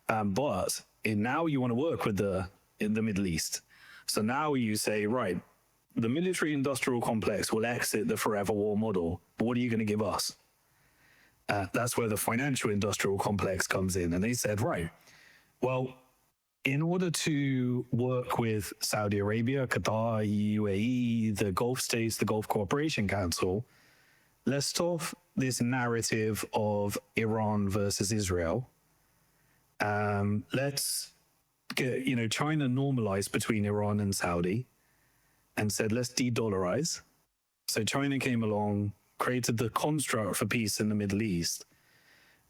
But now you want to work with in the Middle East. So now you say, right, the military industrial complex will exit the forever war model, but what are you going to give us? That's where the financial industrial complex comes in. And they said, right, well, in order to work with Saudi Arabia, Qatar, UAE, the Gulf states, the Gulf Cooperation Council, let's stop this narrative of Iran versus Israel. Let's get, China normalized between Iran and Saudi and said, let's de-dollarize. So China came along, created the construct for peace in the Middle East.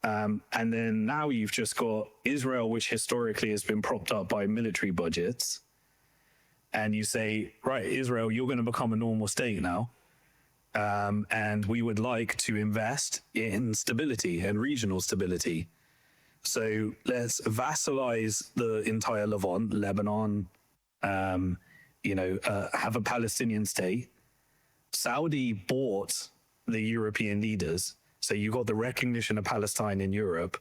And then now you've just got Israel, which historically has been propped up by military budgets. And you say, right, Israel, you're going to become a normal state now. And we would like to invest in stability and regional stability. So let's vassalize the entire Levant, Lebanon, have a Palestinian state. Saudi bought the European leaders. So you got the recognition of Palestine in Europe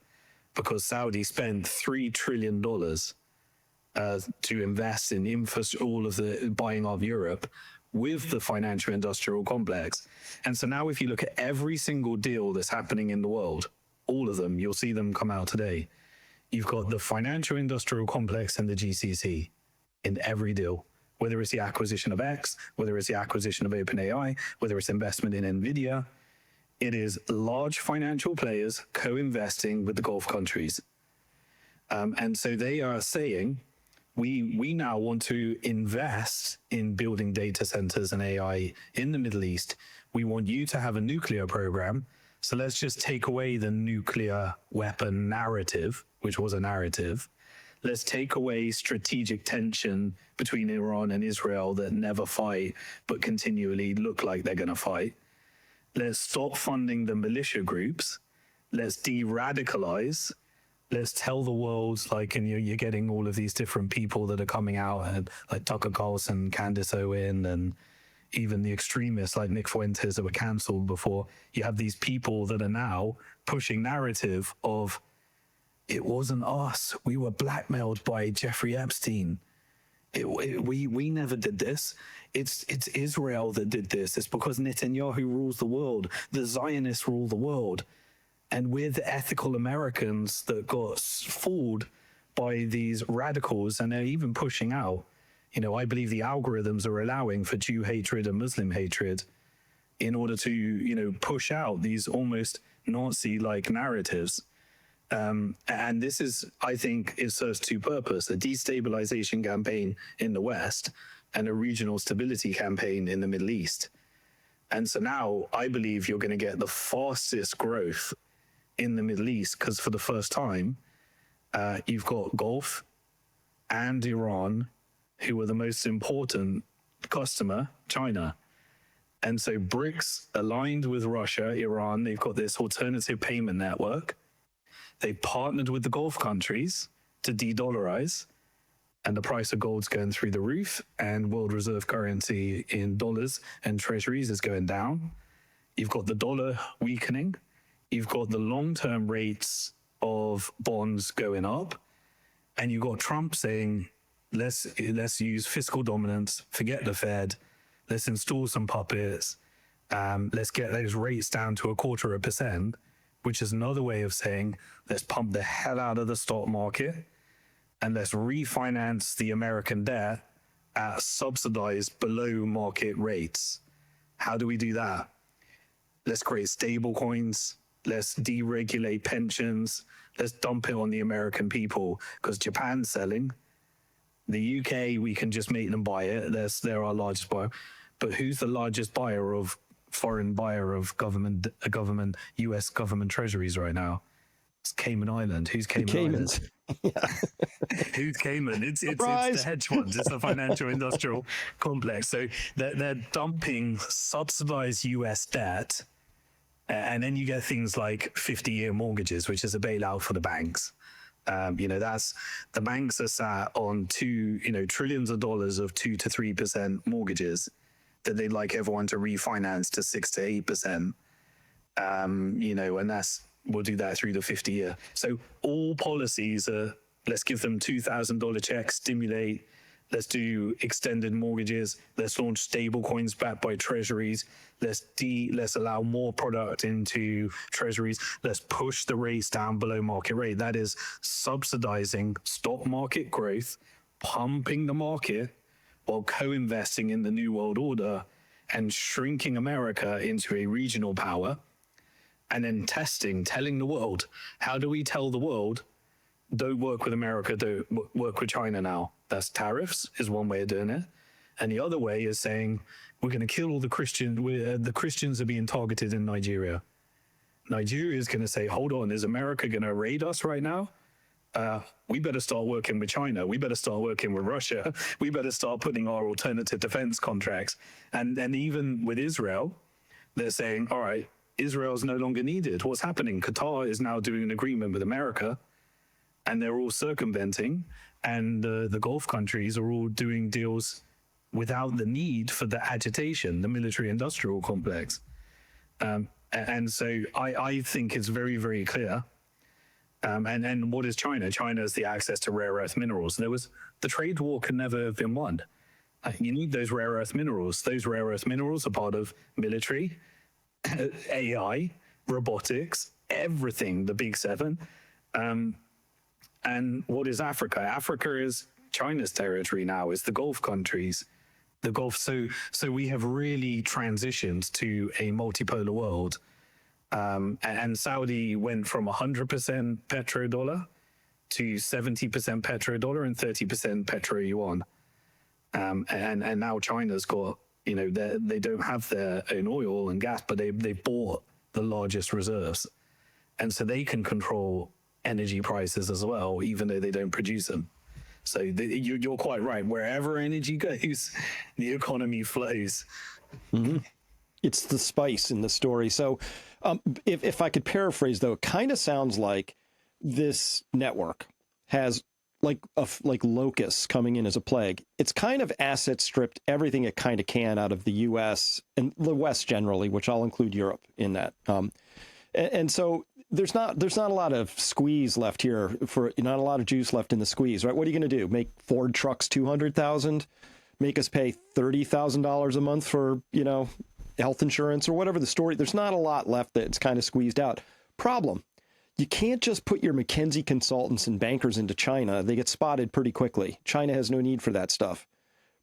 because Saudi spent $3 trillion to invest in all of the buying of Europe with the financial industrial complex. And so now if you look at every single deal that's happening in the world, all of them, you'll see them come out today. You've got the financial industrial complex and the GCC in every deal, whether it's the acquisition of X, whether it's the acquisition of OpenAI, whether it's investment in NVIDIA. It is large financial players co-investing with the Gulf countries. And so they are saying, we now want to invest in building data centers and AI in the Middle East. We want you to have a nuclear program. So let's just take away the nuclear weapon narrative, which was a narrative. Let's take away strategic tension between Iran and Israel that never fight, but continually look like they're going to fight. Let's stop funding the militia groups. Let's de-radicalize. Let's tell the world, and you're getting all of these different people that are coming out, and like Tucker Carlson, Candace Owen, and even the extremists like Nick Fuentes that were cancelled before. You have these people that are now pushing narrative of, it wasn't us. We were blackmailed by Jeffrey Epstein. We never did this. It's Israel that did this. It's because Netanyahu rules the world. The Zionists rule the world. And we're the ethical Americans that got fooled by these radicals, and they're even pushing out. I believe the algorithms are allowing for Jew hatred and Muslim hatred in order to, push out these almost Nazi-like narratives. And this is, I think, it serves two purposes: a destabilization campaign in the West and a regional stability campaign in the Middle East. And so now I believe you're going to get the fastest growth in the Middle East because for the first time, you've got Gulf and Iran, who are the most important customer, China. And so BRICS aligned with Russia, Iran, they've got this alternative payment network. They partnered with the Gulf countries to de-dollarize, and the price of gold's going through the roof, and world reserve currency in dollars and treasuries is going down. You've got the dollar weakening. You've got the long-term rates of bonds going up, and you've got Trump saying, let's use fiscal dominance, forget the Fed, let's install some puppets, let's get those rates down to 0.25%, which is another way of saying, let's pump the hell out of the stock market and let's refinance the American debt at subsidized below market rates. How do we do that? Let's create stable coins. Let's deregulate pensions. Let's dump it on the American people because Japan's selling. The UK, we can just make them buy it. They're our largest buyer. But who's the largest foreign buyer of US government treasuries right now? It's Cayman Island. Who's Cayman Island? Yeah. Who's Cayman? It's the hedge funds. It's the financial industrial complex. So they're dumping subsidized US debt. And then you get things like 50-year mortgages, which is a bailout for the banks. That's the banks are sat on trillions of dollars of 2 to 3% mortgages that they'd like everyone to refinance to 6 to 8%. And we'll do that through the 50-year. So all policies are, let's give them $2,000 checks, stimulate. Let's do extended mortgages. Let's launch stable coins backed by treasuries. Let's allow more product into treasuries. Let's push the rates down below market rate. That is subsidizing stock market growth, pumping the market while co-investing in the New World Order and shrinking America into a regional power. And then telling the world, how do we tell the world, don't work with America, don't work with China now? That's tariffs is one way of doing it. And the other way is saying, we're going to kill all the Christians. The Christians are being targeted in Nigeria. Nigeria is going to say, hold on, is America going to raid us right now? We better start working with China. We better start working with Russia. We better start putting our alternative defense contracts. And even with Israel, they're saying, all right, Israel's no longer needed. What's happening? Qatar is now doing an agreement with America, and they're all circumventing. And the Gulf countries are all doing deals without the need for the agitation, the military-industrial complex. And so I think it's very, very clear. And what is China? China is the access to rare earth minerals. The trade war can never have been won. You need those rare earth minerals. Those rare earth minerals are part of military, AI, robotics, everything, the big seven. And what is Africa? Africa is China's territory now, is the Gulf countries. The Gulf. So we have really transitioned to a multipolar world. And Saudi went from 100% petrodollar to 70% petrodollar and 30% petro yuan. And now China's got, they don't have their own oil and gas, but they bought the largest reserves. And so they can control energy prices as well, even though they don't produce them. So you're quite right. Wherever energy goes, the economy flows. Mm-hmm. It's the spice in the story. So if I could paraphrase, though, it kind of sounds like this network has like locusts coming in as a plague. It's kind of asset stripped everything it kind of can out of the U.S. and the West generally, which I'll include Europe in that. And so there's not a lot of squeeze left here, not a lot of juice left in the squeeze, right? What are you going to do? Make Ford trucks $200,000? Make us pay $30,000 a month for, health insurance or whatever the story? There's not a lot left that's kind of squeezed out. Problem: you can't just put your McKinsey consultants and bankers into China. They get spotted pretty quickly. China has no need for that stuff.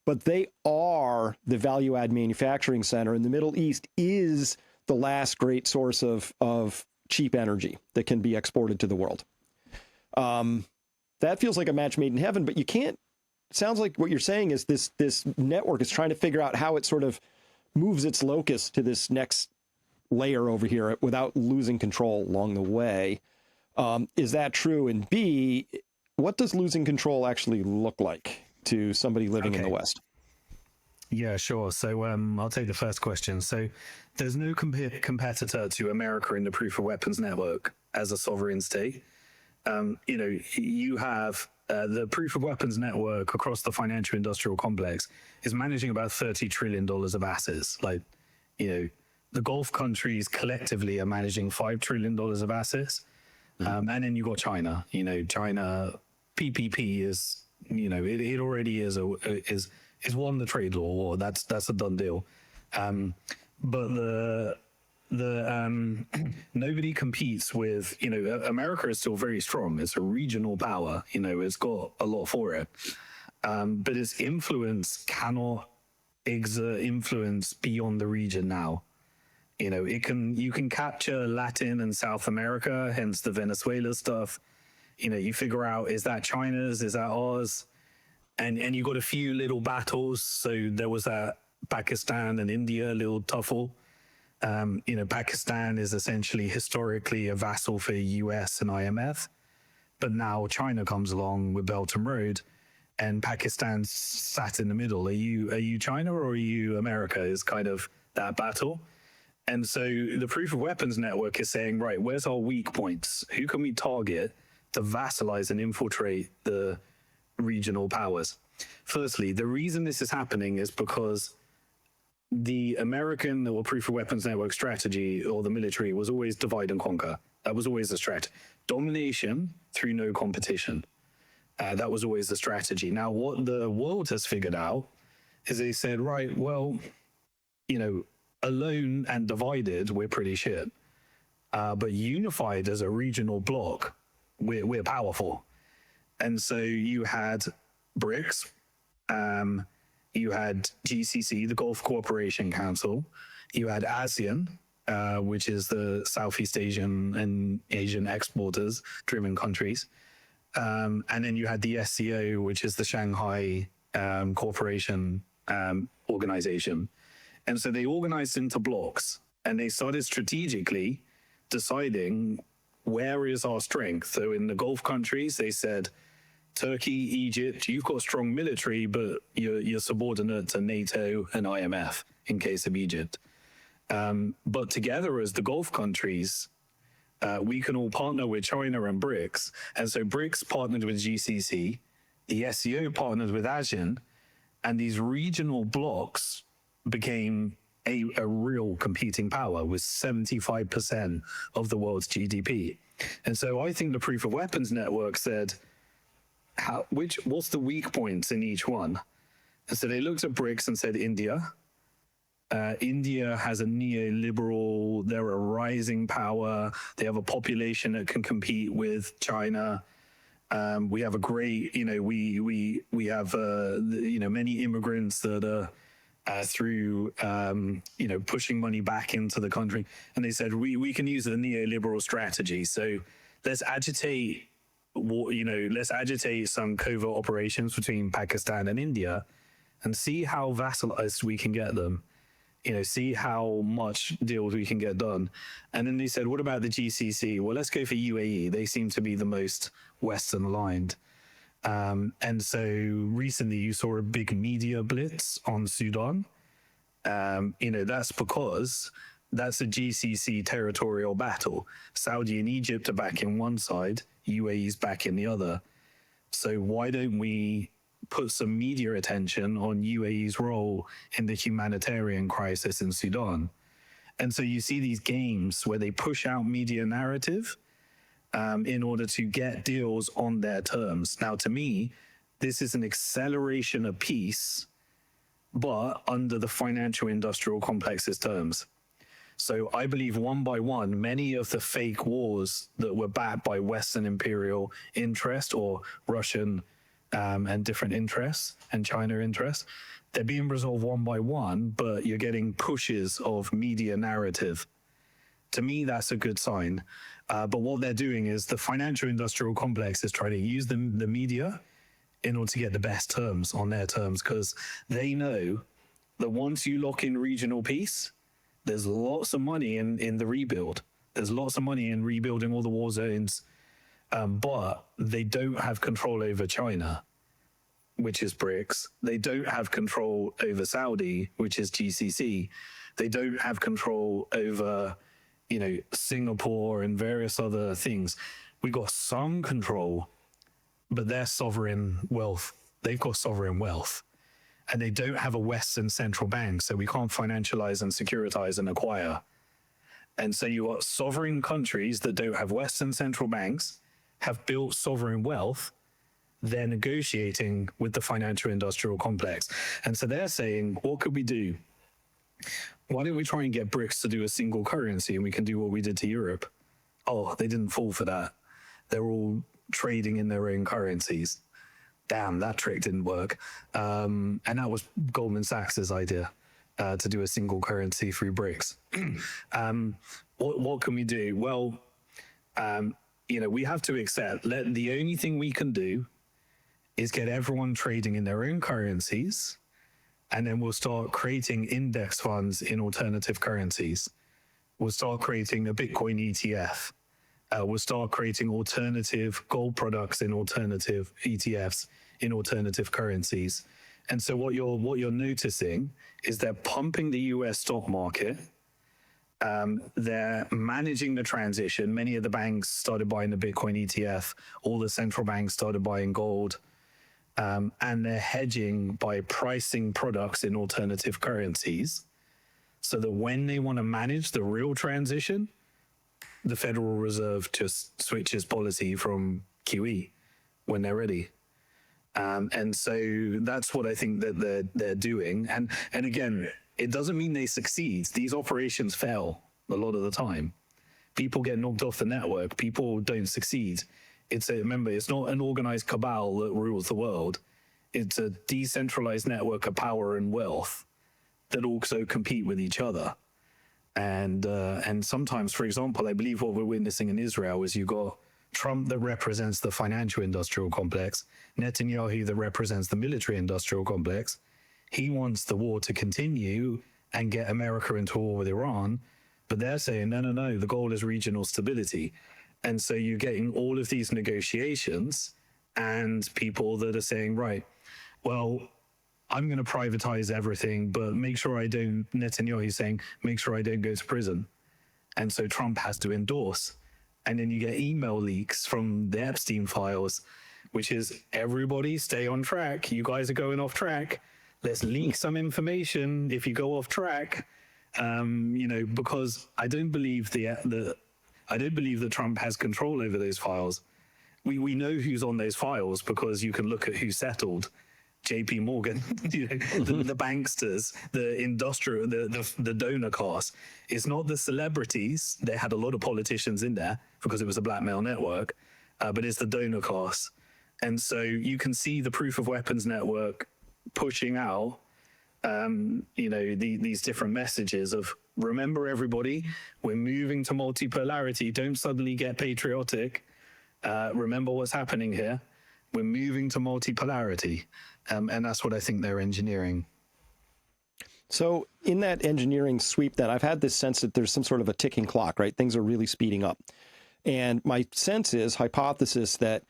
But they are the value-add manufacturing center, and the Middle East is the last great source of cheap energy that can be exported to the world. That feels like a match made in heaven, but you can't. Sounds like what you're saying is this network is trying to figure out how it sort of moves its locus to this next layer over here without losing control along the way. Is that true? And B, what does losing control actually look like to somebody living in the West? Yeah, sure. So I'll take the first question. So there's no competitor to America in the proof of weapons network as a sovereign state. You have the proof of weapons network across the financial industrial complex is managing about $30 trillion of assets. The Gulf countries collectively are managing $5 trillion of assets. And then you got China. China PPP is, it already is won the trade war. That's a done deal. But nobody competes with, America is still very strong. It's a regional power, it's got a lot for it. But its influence cannot exert influence beyond the region now. You can capture Latin and South America, hence the Venezuela stuff. You figure out, is that China's, is that ours? And you got a few little battles. So there was that Pakistan and India little tuffle. Pakistan is essentially historically a vassal for US and IMF, but now China comes along with Belt and Road, and Pakistan's sat in the middle. Are you China or are you America? Is kind of that battle. And so the proof of weapons network is saying, right, where's our weak points? Who can we target to vassalize and infiltrate the regional powers? Firstly, the reason this is happening is because the American or proof of weapons network strategy, or the military, was always divide and conquer. That was always the strat. Domination through no competition. That was always the strategy. Now, what the world has figured out is they said, right, well, alone and divided, we're pretty shit. But unified as a regional bloc, we're powerful. And so you had BRICS, you had GCC, the Gulf Cooperation Council. You had ASEAN, which is the Southeast Asian and Asian exporters driven countries. And then you had the SCO, which is the Shanghai Cooperation organization. And so they organized into blocks, and they started strategically deciding where is our strength. So in the Gulf countries, they said, Turkey, Egypt, you've got strong military, but you're subordinate to NATO and IMF in case of Egypt. But together as the Gulf countries, we can all partner with China and BRICS. And so BRICS partnered with GCC, the SCO partnered with ASEAN, and these regional blocks became a real competing power with 75% of the world's GDP. And so I think the proof of weapons network said, what's the weak points in each one? And so they looked at BRICS and said, India. India has a neoliberal, they're a rising power. They have a population that can compete with China. We have a great, we have, many immigrants that are through, pushing money back into the country. And they said, we can use a neoliberal strategy. So let's agitate some covert operations between Pakistan and India and see how vassalized we can get them, see how much deals we can get done. And then they said, what about the GCC? Well, let's go for UAE. They seem to be the most Western aligned. And so recently you saw a big media blitz on Sudan. That's because that's a GCC territorial battle. Saudi and Egypt are back in one side, UAE's back in the other. So why don't we put some media attention on UAE's role in the humanitarian crisis in Sudan? And so you see these games where they push out media narrative in order to get deals on their terms. Now, to me, this is an acceleration of peace, but under the financial industrial complex's terms. So I believe one by one, many of the fake wars that were backed by Western imperial interest or Russian and different interests and China interests, they're being resolved one by one, but you're getting pushes of media narrative. To me, that's a good sign. But what they're doing is the financial industrial complex is trying to use the media in order to get the best terms on their terms, because they know that once you lock in regional peace, there's lots of money in the rebuild. There's lots of money in rebuilding all the war zones, but they don't have control over China, which is BRICS. They don't have control over Saudi, which is GCC. They don't have control over, Singapore and various other things. We got some control, but their sovereign wealth, they've got sovereign wealth. And they don't have a Western central bank, so we can't financialize and securitize and acquire. And so you got sovereign countries that don't have Western central banks, have built sovereign wealth, they're negotiating with the financial industrial complex. And so they're saying, what could we do? Why don't we try and get BRICS to do a single currency and we can do what we did to Europe? Oh, they didn't fall for that. They're all trading in their own currencies. Damn, that trick didn't work. And that was Goldman Sachs's idea, to do a single currency through BRICS. What can we do? Well, we have to accept that the only thing we can do is get everyone trading in their own currencies, and then we'll start creating index funds in alternative currencies. We'll start creating a Bitcoin ETF. We'll start creating alternative gold products in alternative ETFs in alternative currencies. And so what you're noticing is they're pumping the US stock market. They're managing the transition. Many of the banks started buying the Bitcoin ETF. All the central banks started buying gold. And they're hedging by pricing products in alternative currencies so that when they want to manage the real transition, the Federal Reserve just switches policy from QE when they're ready. And so that's what I think that they're doing. And again, it doesn't mean they succeed. These operations fail a lot of the time. People get knocked off the network. People don't succeed. Remember, it's not an organized cabal that rules the world. It's a decentralized network of power and wealth that also compete with each other. And sometimes, for example, I believe what we're witnessing in Israel is you got Trump that represents the financial industrial complex, Netanyahu that represents the military industrial complex, He wants the war to continue and get America into war with Iran. But they're saying, no, no, no, the goal is regional stability. And so you're getting all of these negotiations and people that are saying, right, well, I'm going to privatize everything, but make sure I don't, Netanyahu's saying, make sure I don't go to prison. And so Trump has to endorse. And then you get email leaks from the Epstein files, which is everybody stay on track. You guys are going off track. Let's leak some information if you go off track. Because I don't believe that Trump has control over those files. We know who's on those files because you can look at who settled. JP Morgan, the banksters, the industrial, the donor class. It's not the celebrities. They had a lot of politicians in there because it was a blackmail network, but it's the donor class. And so you can see the proof of weapons network pushing out, these different messages of, remember everybody, we're moving to multipolarity. Don't suddenly get patriotic. Remember what's happening here. We're moving to multipolarity. And that's what I think they're engineering. So in that engineering sweep, then I've had this sense that there's some sort of a ticking clock, right? Things are really speeding up. And my sense is, hypothesis, that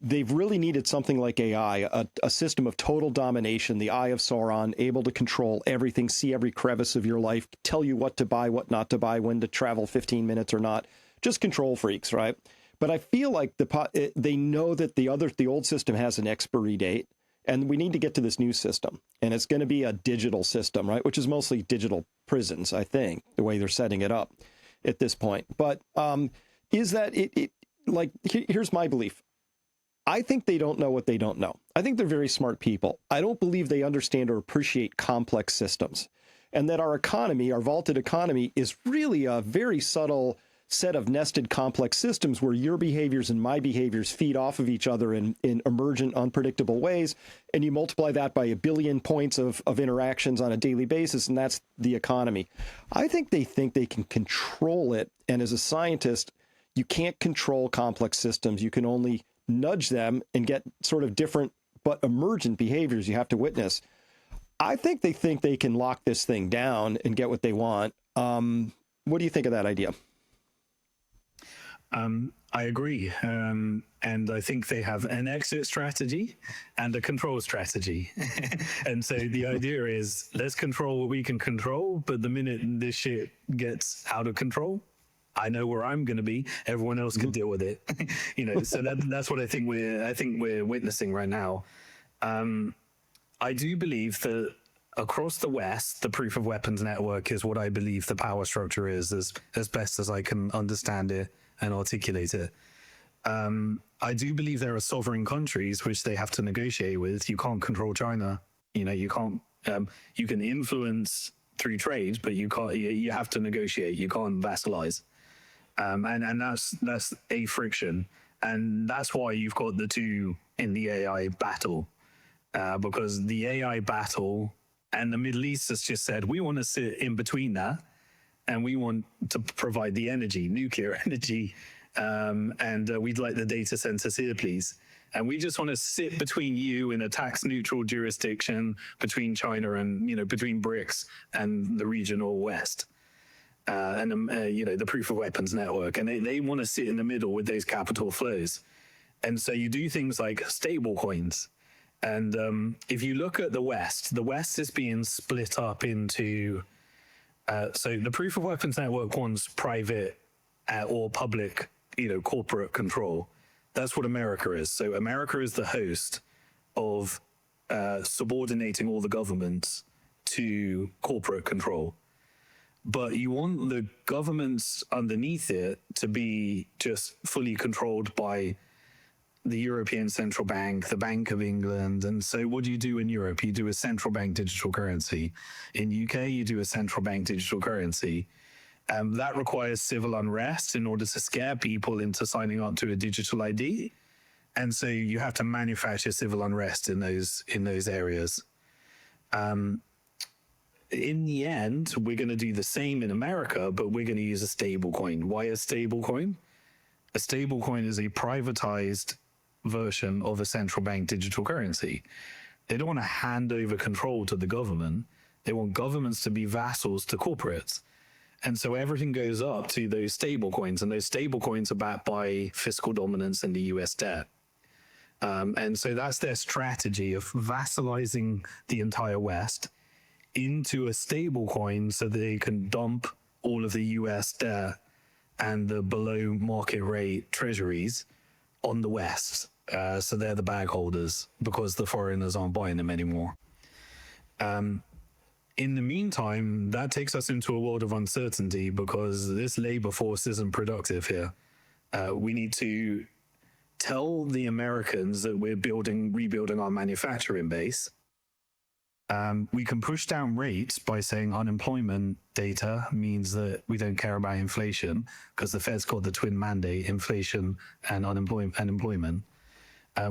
they've really needed something like AI, a system of total domination, the eye of Sauron, able to control everything, see every crevice of your life, tell you what to buy, what not to buy, when to travel 15 minutes or not. Just control freaks, right? But I feel like they know that the old system has an expiry date, and we need to get to this new system. And it's going to be a digital system, right? Which is mostly digital prisons, I think, the way they're setting it up at this point. But is that here's my belief. I think they don't know what they don't know. I think they're very smart people. I don't believe they understand or appreciate complex systems, and that our economy, our vaulted economy, is really a very subtle set of nested complex systems where your behaviors and my behaviors feed off of each other in emergent, unpredictable ways. And you multiply that by a billion points of interactions on a daily basis, and that's the economy. I think they can control it. And as a scientist, you can't control complex systems. You can only nudge them and get sort of different but emergent behaviors you have to witness. I think they can lock this thing down and get what they want. What do you think of that idea? I agree. And I think they have an exit strategy and a control strategy. And so the idea is, let's control what we can control. But the minute this shit gets out of control, I know where I'm going to be. Everyone else can deal with it. So that's what I think we're witnessing right now. I do believe that across the West, the proof of weapons network is what I believe the power structure is, as best as I can understand it and articulate it. I do believe there are sovereign countries which they have to negotiate with. You can't control China. You can't. You can influence through trade, but you can't. You have to negotiate. You can't vassalize. And that's a friction, and that's why you've got the two in the AI battle, because the AI battle and the Middle East has just said, we want to sit in between that. And we want to provide the energy, nuclear energy, and we'd like the data centers here, please. And we just want to sit between you in a tax-neutral jurisdiction between China and, between BRICS and the regional West, the proof of weapons network. And they want to sit in the middle with those capital flows. And so you do things like stable coins. And if you look at the West is being split up into... So the proof of weapons network wants private or public, corporate control. That's what America is. So America is the host of subordinating all the governments to corporate control. But you want the governments underneath it to be just fully controlled by the European Central Bank, the Bank of England. And so what do you do in Europe? You do a central bank digital currency. In UK, you do a central bank digital currency. That requires civil unrest in order to scare people into signing up to a digital ID. And so you have to manufacture civil unrest in those areas. In the end, we're going to do the same in America, but we're going to use a stable coin. Why a stable coin? A stable coin is a privatized version of a central bank digital currency. They don't want to hand over control to the government. They want governments to be vassals to corporates. And so everything goes up to those stable coins, and those stable coins are backed by fiscal dominance and the US debt. And so that's their strategy of vassalizing the entire West into a stable coin so they can dump all of the US debt and the below market rate treasuries on the West. So they're the bag holders because the foreigners aren't buying them anymore. In the meantime, that takes us into a world of uncertainty because this labor force isn't productive here. We need to tell the Americans that we're rebuilding our manufacturing base. We can push down rates by saying unemployment data means that we don't care about inflation because the Fed's got the twin mandate, inflation and unemployment.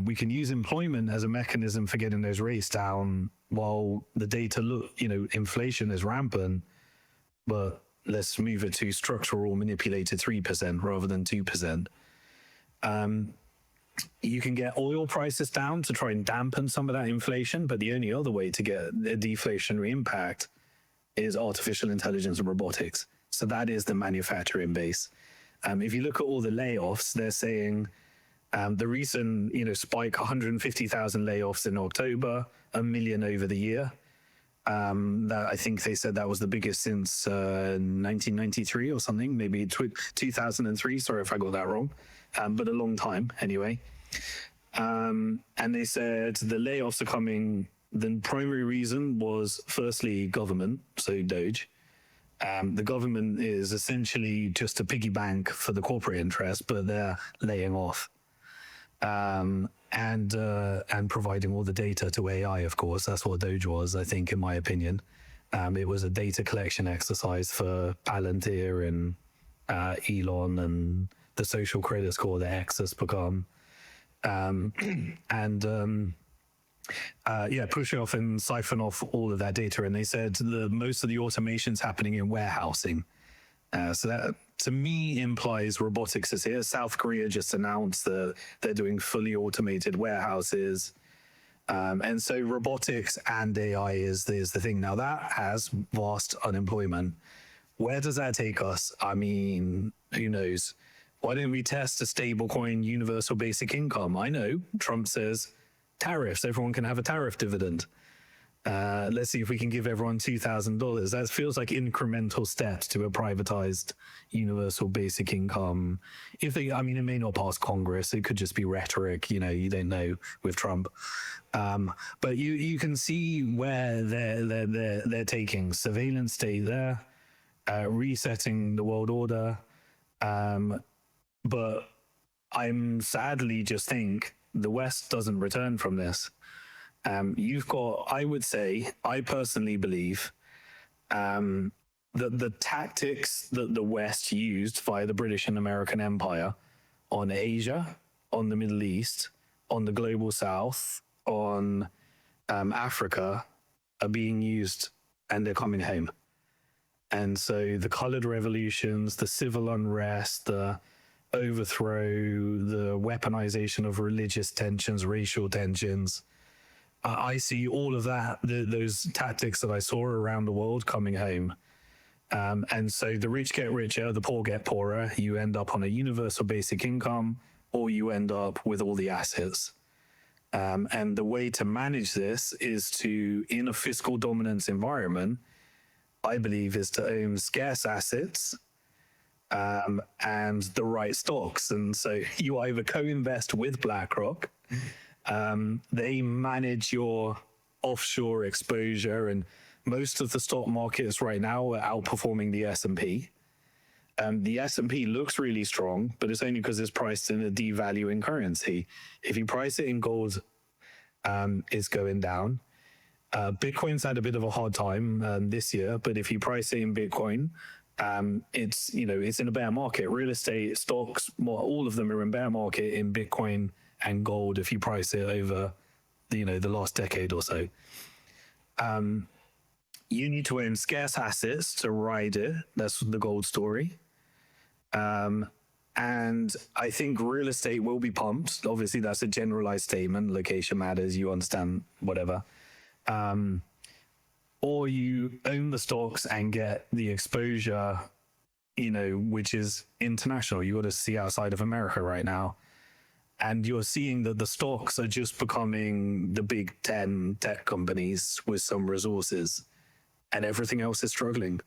We can use employment as a mechanism for getting those rates down while the data inflation is rampant, but let's move it to structural manipulated 3% rather than 2%. You can get oil prices down to try and dampen some of that inflation, but the only other way to get a deflationary impact is artificial intelligence and robotics. So that is the manufacturing base. If you look at all the layoffs, they're saying the recent spike, 150,000 layoffs in October, 1 million over the year. That I think they said that was the biggest since 1993 or something, maybe 2003. Sorry if I got that wrong, but a long time anyway. And they said the layoffs are coming. The primary reason was firstly government, so Doge. The government is essentially just a piggy bank for the corporate interest, but they're laying off. And providing all the data to AI, of course. That's what Doge was, I think, in my opinion. It was a data collection exercise for Palantir and Elon and the social credit score that X has become. Push off and siphon off all of that data. And they said most of the automation's happening in warehousing. So that, to me, implies robotics is here. South Korea just announced that they're doing fully automated warehouses. And so robotics and AI is the thing. Now, that has vast unemployment. Where does that take us? I mean, who knows? Why don't we test a stablecoin universal basic income? I know Trump says tariffs. Everyone can have a tariff dividend. Let's see if we can give everyone $2,000. That feels like incremental steps to a privatized universal basic income. It may not pass Congress. It could just be rhetoric. You don't know with Trump. But you can see where they're taking surveillance state there, resetting the world order. But I'm sadly just think the West doesn't return from this. You've got, I personally believe that the tactics that the West used via the British and American Empire on Asia, on the Middle East, on the global South, on Africa are being used and they're coming home. And so the colored revolutions, the civil unrest, the overthrow, the weaponization of religious tensions, racial tensions, I see all of that, those tactics that I saw around the world coming home. And so the rich get richer, the poor get poorer. You end up on a universal basic income, or you end up with all the assets. And the way to manage this is to, in a fiscal dominance environment, I believe, is to own scarce assets and the right stocks. And so you either co-invest with BlackRock, they manage your offshore exposure, and most of the stock markets right now are outperforming the S&P. The S&P looks really strong, but it's only because it's priced in a devaluing currency. If you price it in gold, it's going down. Bitcoin's had a bit of a hard time this year, but if you price it in Bitcoin, it's in a bear market. Real estate, stocks, all of them are in bear market in Bitcoin and gold if you price it over the last decade or so. You need to own scarce assets to ride it. That's the gold story. And I think real estate will be pumped. Obviously, that's a generalized statement. Location matters. You understand, whatever. Or you own the stocks and get the exposure, which is international. You got to see outside of America right now. And you're seeing that the stocks are just becoming the big 10 tech companies with some resources, and everything else is struggling.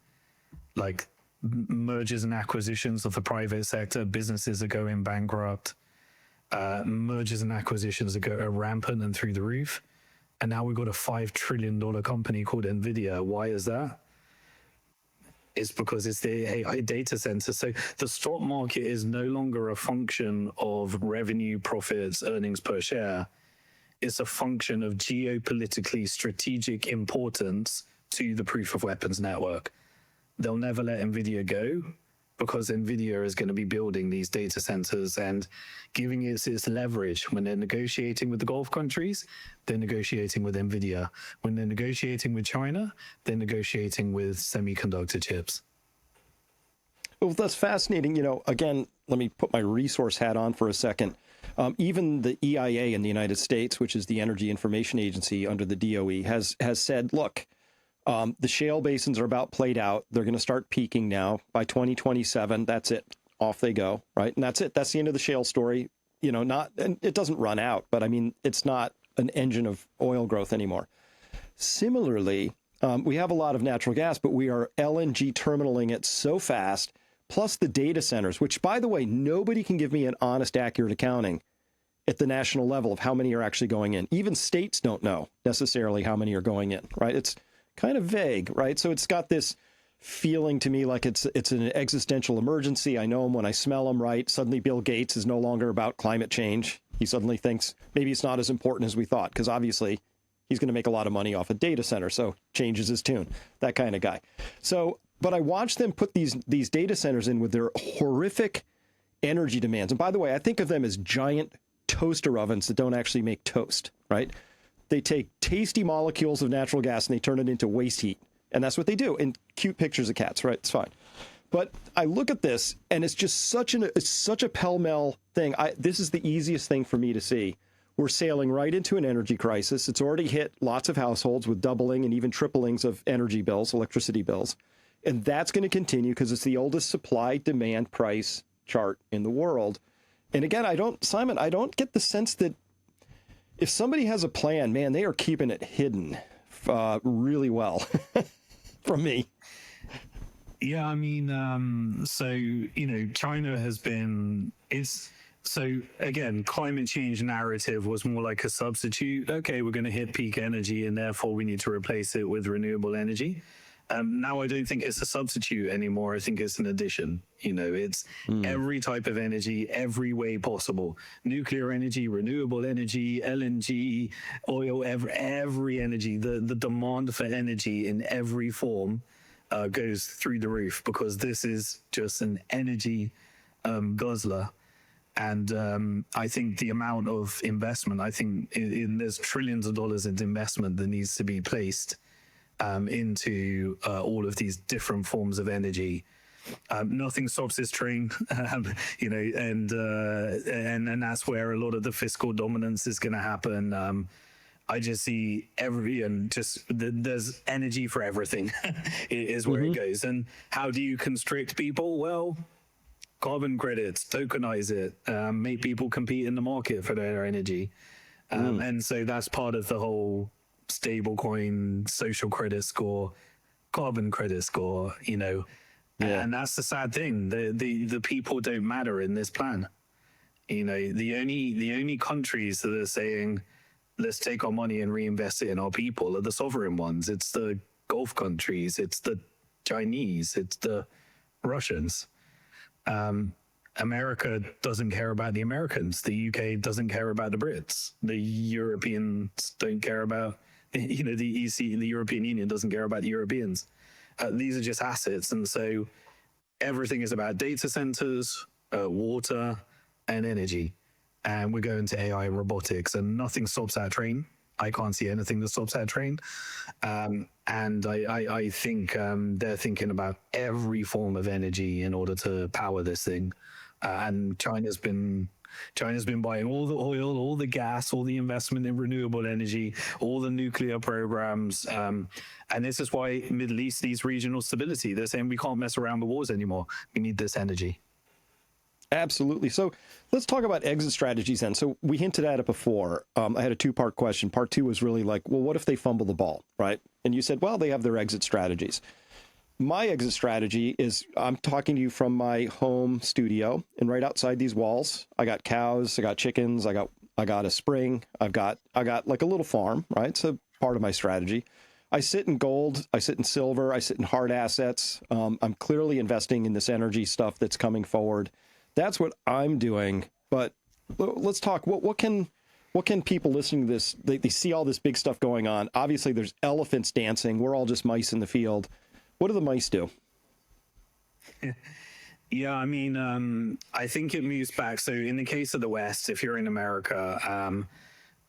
Like mergers and acquisitions of the private sector, businesses are going bankrupt. Mergers and acquisitions are rampant and through the roof. And now we've got a $5 trillion company called NVIDIA. Why is that? It's because it's the AI data center. So the stock market is no longer a function of revenue, profits, earnings per share. It's a function of geopolitically strategic importance to the proof of weapons network. They'll never let NVIDIA go because NVIDIA is going to be building these data centers and giving it its leverage. When they're negotiating with the Gulf countries, they're negotiating with NVIDIA. When they're negotiating with China, they're negotiating with semiconductor chips. Well, that's fascinating. Again, let me put my resource hat on for a second. Even the EIA in the United States, which is the Energy Information Agency under the DOE, has said, look, the shale basins are about played out. They're going to start peaking now by 2027. That's it. Off they go. Right. And that's it. That's the end of the shale story. And it doesn't run out, but I mean, it's not an engine of oil growth anymore. Similarly, we have a lot of natural gas, but we are LNG terminaling it so fast, plus the data centers, which, by the way, nobody can give me an honest, accurate accounting at the national level of how many are actually going in. Even states don't know necessarily how many are going in. Right. It's kind of vague, right? So it's got this feeling to me like it's an existential emergency. I know them when I smell them, right? Suddenly Bill Gates is no longer about climate change. He suddenly thinks maybe it's not as important as we thought, because obviously he's going to make a lot of money off a data center, so changes his tune, that kind of guy. So, but I watch them put these data centers in with their horrific energy demands. And by the way, I think of them as giant toaster ovens that don't actually make toast, right? They take tasty molecules of natural gas and they turn it into waste heat. And that's what they do. And cute pictures of cats, right? It's fine. But I look at this and it's just such a pell-mell thing. This is the easiest thing for me to see. We're sailing right into an energy crisis. It's already hit lots of households with doubling and even triplings of energy bills, electricity bills. And that's going to continue because it's the oldest supply, demand, price chart in the world. And again, Simon, I don't get the sense that if somebody has a plan, man, they are keeping it hidden really well from me. Yeah, I mean, China has been, so again, climate change narrative was more like a substitute. Okay, we're going to hit peak energy and therefore we need to replace it with renewable energy. Now I don't think it's a substitute anymore. I think it's an addition. It's every type of energy, every way possible. Nuclear energy, renewable energy, LNG, oil, every energy. The demand for energy in every form goes through the roof because this is just an energy guzzler. And I think the amount of investment, there's trillions of dollars in investment that needs to be placed into all of these different forms of energy. Nothing stops this train, and that's where a lot of the fiscal dominance is going to happen. I just see there's energy for everything is where it goes. And how do you constrict people? Well, carbon credits, tokenize it, make people compete in the market for their energy. And so that's part of the whole stablecoin, social credit score, carbon credit score, and that's the sad thing. The people don't matter in this plan. The only countries that are saying, let's take our money and reinvest it in our people are the sovereign ones. It's the Gulf countries, it's the Chinese, it's the Russians. America doesn't care about the Americans. The UK doesn't care about the Brits. The Europeans don't care about, the EC, the European Union doesn't care about the Europeans. These are just assets. And so everything is about data centers, water, and energy. And we're going to AI and robotics, and nothing stops that train. I can't see anything that stops that train. And I think they're thinking about every form of energy in order to power this thing. and China's been buying all the oil, all the gas, all the investment in renewable energy, all the nuclear programs. And this is why Middle East needs regional stability. They're saying we can't mess around with wars anymore. We need this energy. Absolutely. So let's talk about exit strategies then. So we hinted at it before. I had a two-part question. Part two was really like, well, what if they fumble the ball, right? And you said, well, they have their exit strategies. My exit strategy is I'm talking to you from my home studio, and right outside these walls, I got cows, I got chickens, I got a spring, I got like a little farm, right? So part of my strategy. I sit in gold, I sit in silver, I sit in hard assets. I'm clearly investing in this energy stuff that's coming forward. That's what I'm doing. But let's talk. What can people listening to this? They see all this big stuff going on. Obviously, there's elephants dancing. We're all just mice in the field. What do the mice do? Yeah, I mean, I think it moves back. So in the case of the West, if you're in America,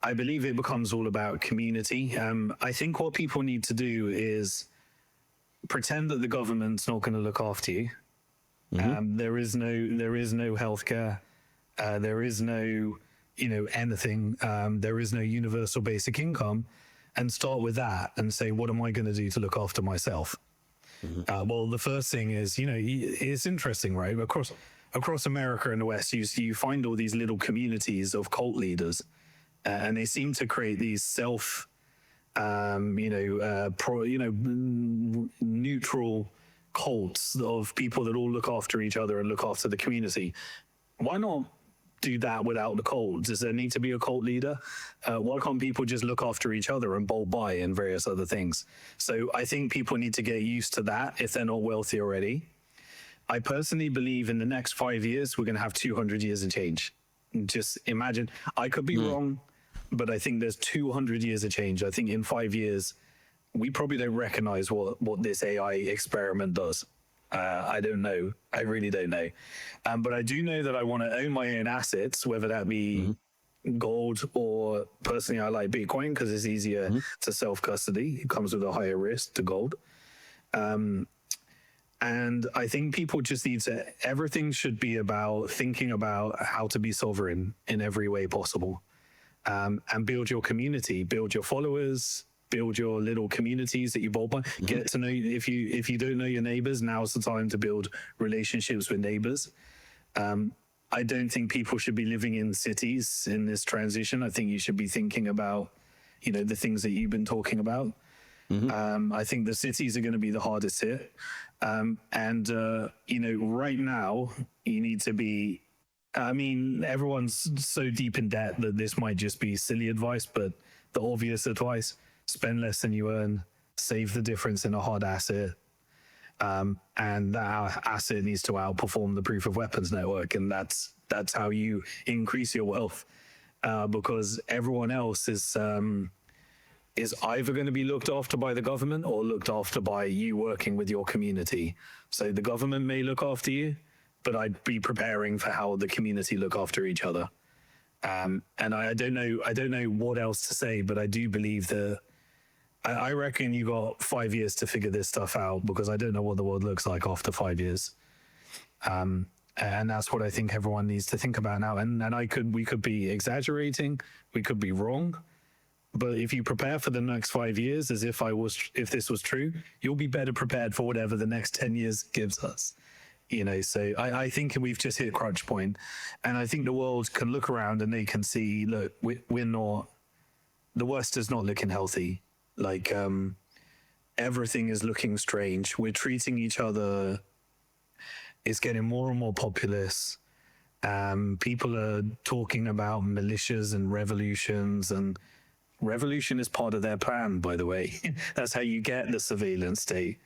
I believe it becomes all about community. I think what people need to do is pretend that the government's not going to look after you. Mm-hmm. There is no healthcare. There is no, anything. There is no universal basic income, and start with that and say, what am I going to do to look after myself? Mm-hmm. Well, the first thing is, it's interesting, right? Across America and the West, you find all these little communities of cult leaders, and they seem to create these neutral cults of people that all look after each other and look after the community. Why not do that without the cult? Does there need to be a cult leader? Why can't people just look after each other and bowl by and various other things? So I think people need to get used to that if they're not wealthy already. I personally believe in the next 5 years, we're going to have 200 years of change. Just imagine, I could be wrong, but I think there's 200 years of change. I think in 5 years, we probably don't recognize what this AI experiment does. I don't know. I really don't know. But I do know that I want to own my own assets, whether that be gold or personally I like Bitcoin because it's easier to self-custody. It comes with a higher risk to gold. And I think people just need to, everything should be about thinking about how to be sovereign in every way possible. And build your community, build your followers, build your little communities that you bowl by. Get to know, if you don't know your neighbors, now's the time to build relationships with neighbors. I don't think people should be living in cities in this transition. I think you should be thinking about, the things that you've been talking about. I think the cities are going to be the hardest hit. Right now you need to be, everyone's so deep in debt that this might just be silly advice, but the obvious advice, spend less than you earn, save the difference in a hard asset. And that asset needs to outperform the proof of weapons network. And that's how you increase your wealth, because everyone else is either going to be looked after by the government or looked after by you working with your community. So the government may look after you, but I'd be preparing for how the community look after each other. And I don't know what else to say, but I do believe that I reckon you got 5 years to figure this stuff out, because I don't know what the world looks like after 5 years. And that's what I think everyone needs to think about now. And we could be exaggerating, we could be wrong, but if you prepare for the next 5 years as if this was true, you'll be better prepared for whatever the next 10 years gives us. So I think we've just hit crunch point, and I think the world can look around and they can see, look, we're not, the West is not looking healthy. Like, everything is looking strange. We're treating each other, it's getting more and more populist. People are talking about militias and revolutions, and revolution is part of their plan, by the way. That's how you get the surveillance state.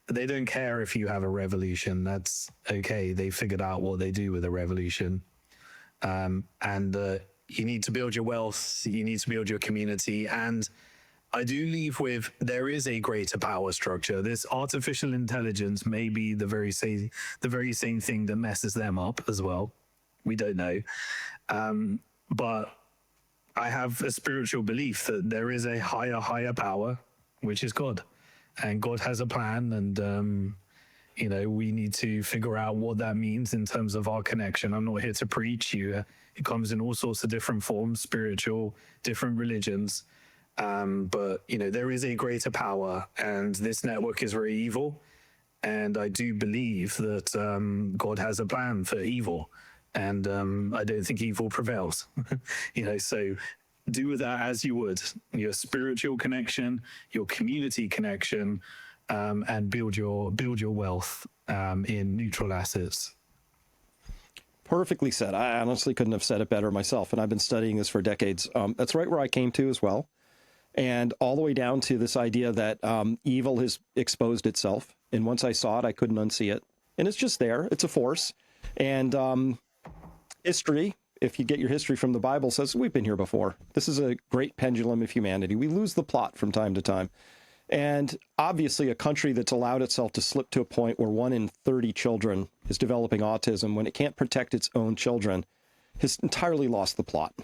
They don't care if you have a revolution. That's okay. They figured out what they do with a revolution. You need to build your wealth. You need to build your community. And I do leave with, there is a greater power structure. This artificial intelligence may be the very same thing that messes them up as well. We don't know. But I have a spiritual belief that there is a higher power, which is God. And God has a plan, and We need to figure out what that means in terms of our connection. I'm not here to preach you. It comes in all sorts of different forms, spiritual, different religions. But, there is a greater power, and this network is very evil. And I do believe that God has a plan for evil. And I don't think evil prevails. So do with that as you would. Your spiritual connection, your community connection, and build your wealth in neutral assets. Perfectly said. I honestly couldn't have said it better myself, and I've been studying this for decades. That's right where I came to as well, and all the way down to this idea that evil has exposed itself, and once I saw it, I couldn't unsee it, and it's just there. It's a force, and history, if you get your history from the Bible, says we've been here before. This is a great pendulum of humanity. We lose the plot from time to time. And obviously a country that's allowed itself to slip to a point where 1 in 30 children is developing autism when it can't protect its own children has entirely lost the plot,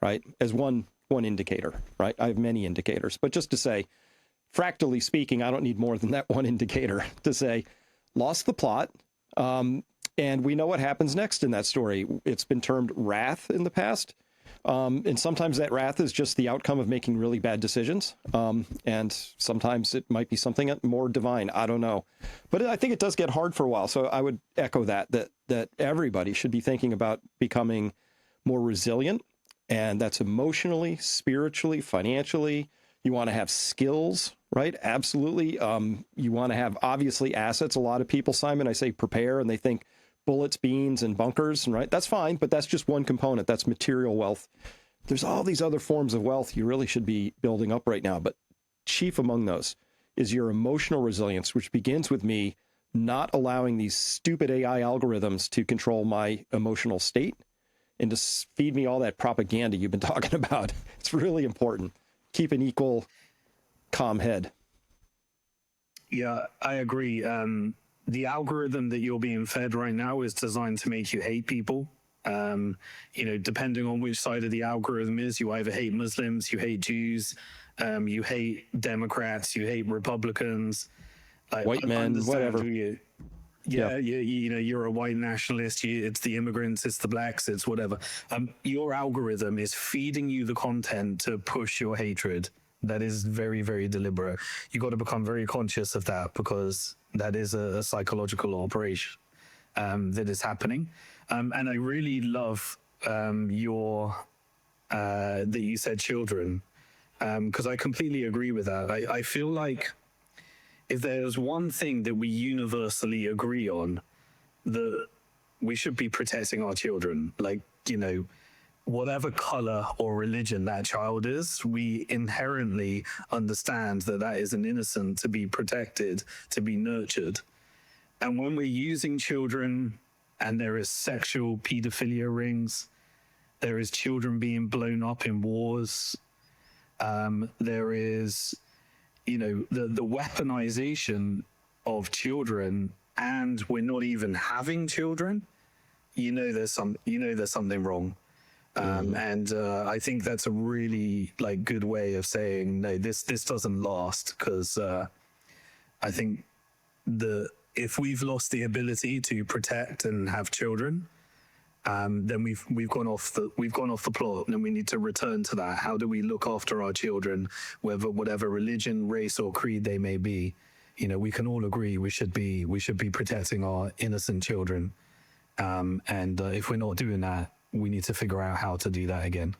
right? As one indicator, right? I have many indicators, but just to say, fractally speaking, I don't need more than that one indicator to say, lost the plot. And we know what happens next in that story. It's been termed wrath in the past. And sometimes that wrath is just the outcome of making really bad decisions. And sometimes it might be something more divine. I don't know. But I think it does get hard for a while. So I would echo that everybody should be thinking about becoming more resilient. And that's emotionally, spiritually, financially. You want to have skills, right? Absolutely. You want to have, obviously, assets. A lot of people, Simon, I say prepare, and they think bullets, beans, and bunkers, right? That's fine, but that's just one component. That's material wealth. There's all these other forms of wealth you really should be building up right now, but chief among those is your emotional resilience, which begins with me not allowing these stupid AI algorithms to control my emotional state and to feed me all that propaganda you've been talking about. It's really important. Keep an equal, calm head. Yeah, I agree. The algorithm that you're being fed right now is designed to make you hate people. Depending on which side of the algorithm is, you either hate Muslims, you hate Jews, you hate Democrats, you hate Republicans, white men, whatever. You're a white nationalist. It's the immigrants, it's the blacks, it's whatever. Your algorithm is feeding you the content to push your hatred. That is very, very deliberate. You got to become very conscious of that, because that is a psychological operation that is happening. And I really love that you said children, because I completely agree with that. I feel like if there's one thing that we universally agree on, that we should be protecting our children. Whatever color or religion that child is, we inherently understand that is an innocent to be protected, to be nurtured. And when we're using children, and there is sexual pedophilia rings, there is children being blown up in wars, there is, the weaponization of children, and we're not even having children, there's something wrong. And I think that's a really good way of saying, no, this doesn't last, because I think if we've lost the ability to protect and have children, then we've gone off the plot, and we need to return to that. How do we look after our children, whatever religion, race, or creed they may be? We can all agree we should be protecting our innocent children, and if we're not doing that, we need to figure out how to do that again.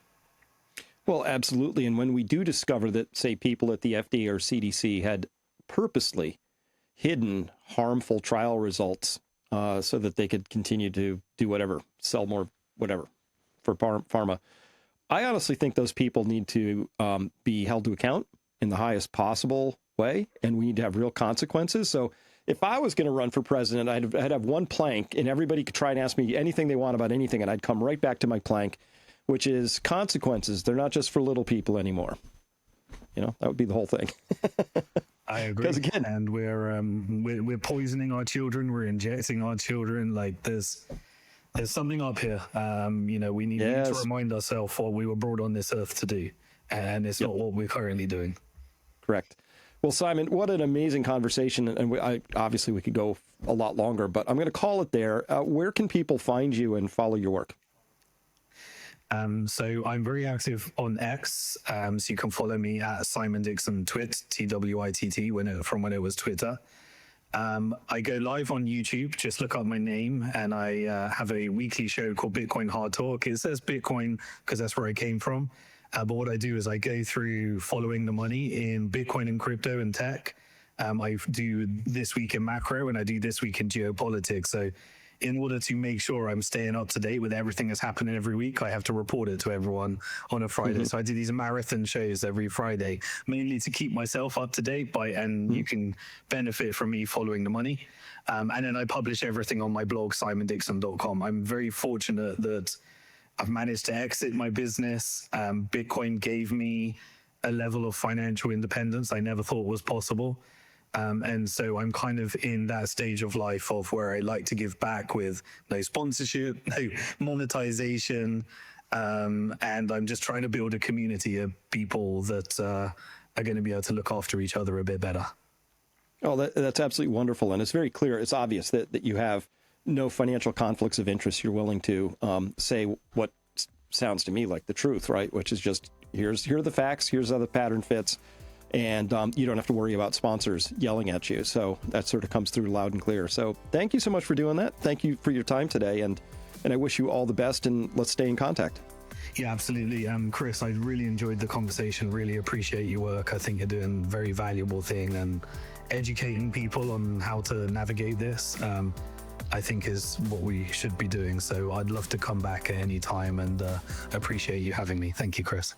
Well, absolutely. And when we do discover that, say, people at the FDA or CDC had purposely hidden harmful trial results so that they could continue to do whatever, sell more, whatever, for pharma, I honestly think those people need to be held to account in the highest possible way, and we need to have real consequences. So if I was going to run for president, I'd have one plank, and everybody could try and ask me anything they want about anything, and I'd come right back to my plank, which is consequences. They're not just for little people anymore. That would be the whole thing. I agree. Because again, and we're poisoning our children. We're injecting our children. There's something up here. We need to remind ourselves what we were brought on this earth to do, and it's not what we're currently doing. Correct. Well, Simon, what an amazing conversation. And obviously we could go a lot longer, but I'm going to call it there. Where can people find you and follow your work? So I'm very active on X. So you can follow me at Simon Dixon Twit, TWITT, from when it was Twitter. I go live on YouTube. Just look up my name, and I have a weekly show called Bitcoin Hard Talk. It says Bitcoin because that's where I came from. But what I do is I go through following the money in Bitcoin and crypto and tech. I do This Week in Macro, and I do This Week in Geopolitics. So in order to make sure I'm staying up to date with everything that's happening every week, I have to report it to everyone on a Friday. So I do these marathon shows every Friday, mainly to keep myself up to date and you can benefit from me following the money. And then I publish everything on my blog, simondixon.com. I'm very fortunate that I've managed to exit my business. Bitcoin gave me a level of financial independence I never thought was possible. And so I'm kind of in that stage of life of where I like to give back with no sponsorship, no monetization. And I'm just trying to build a community of people that are going to be able to look after each other a bit better. Oh, that's absolutely wonderful. And it's very clear. It's obvious that you have no financial conflicts of interest. You're willing to say what sounds to me like the truth, right? Which is just, here are the facts, here's how the pattern fits. And you don't have to worry about sponsors yelling at you. So that sort of comes through loud and clear. So thank you so much for doing that. Thank you for your time today. And I wish you all the best, and let's stay in contact. Yeah, absolutely. Chris, I really enjoyed the conversation. Really appreciate your work. I think you're doing a very valuable thing, and educating people on how to navigate this, I think is what we should be doing. So I'd love to come back at any time, and appreciate you having me. Thank you, Chris.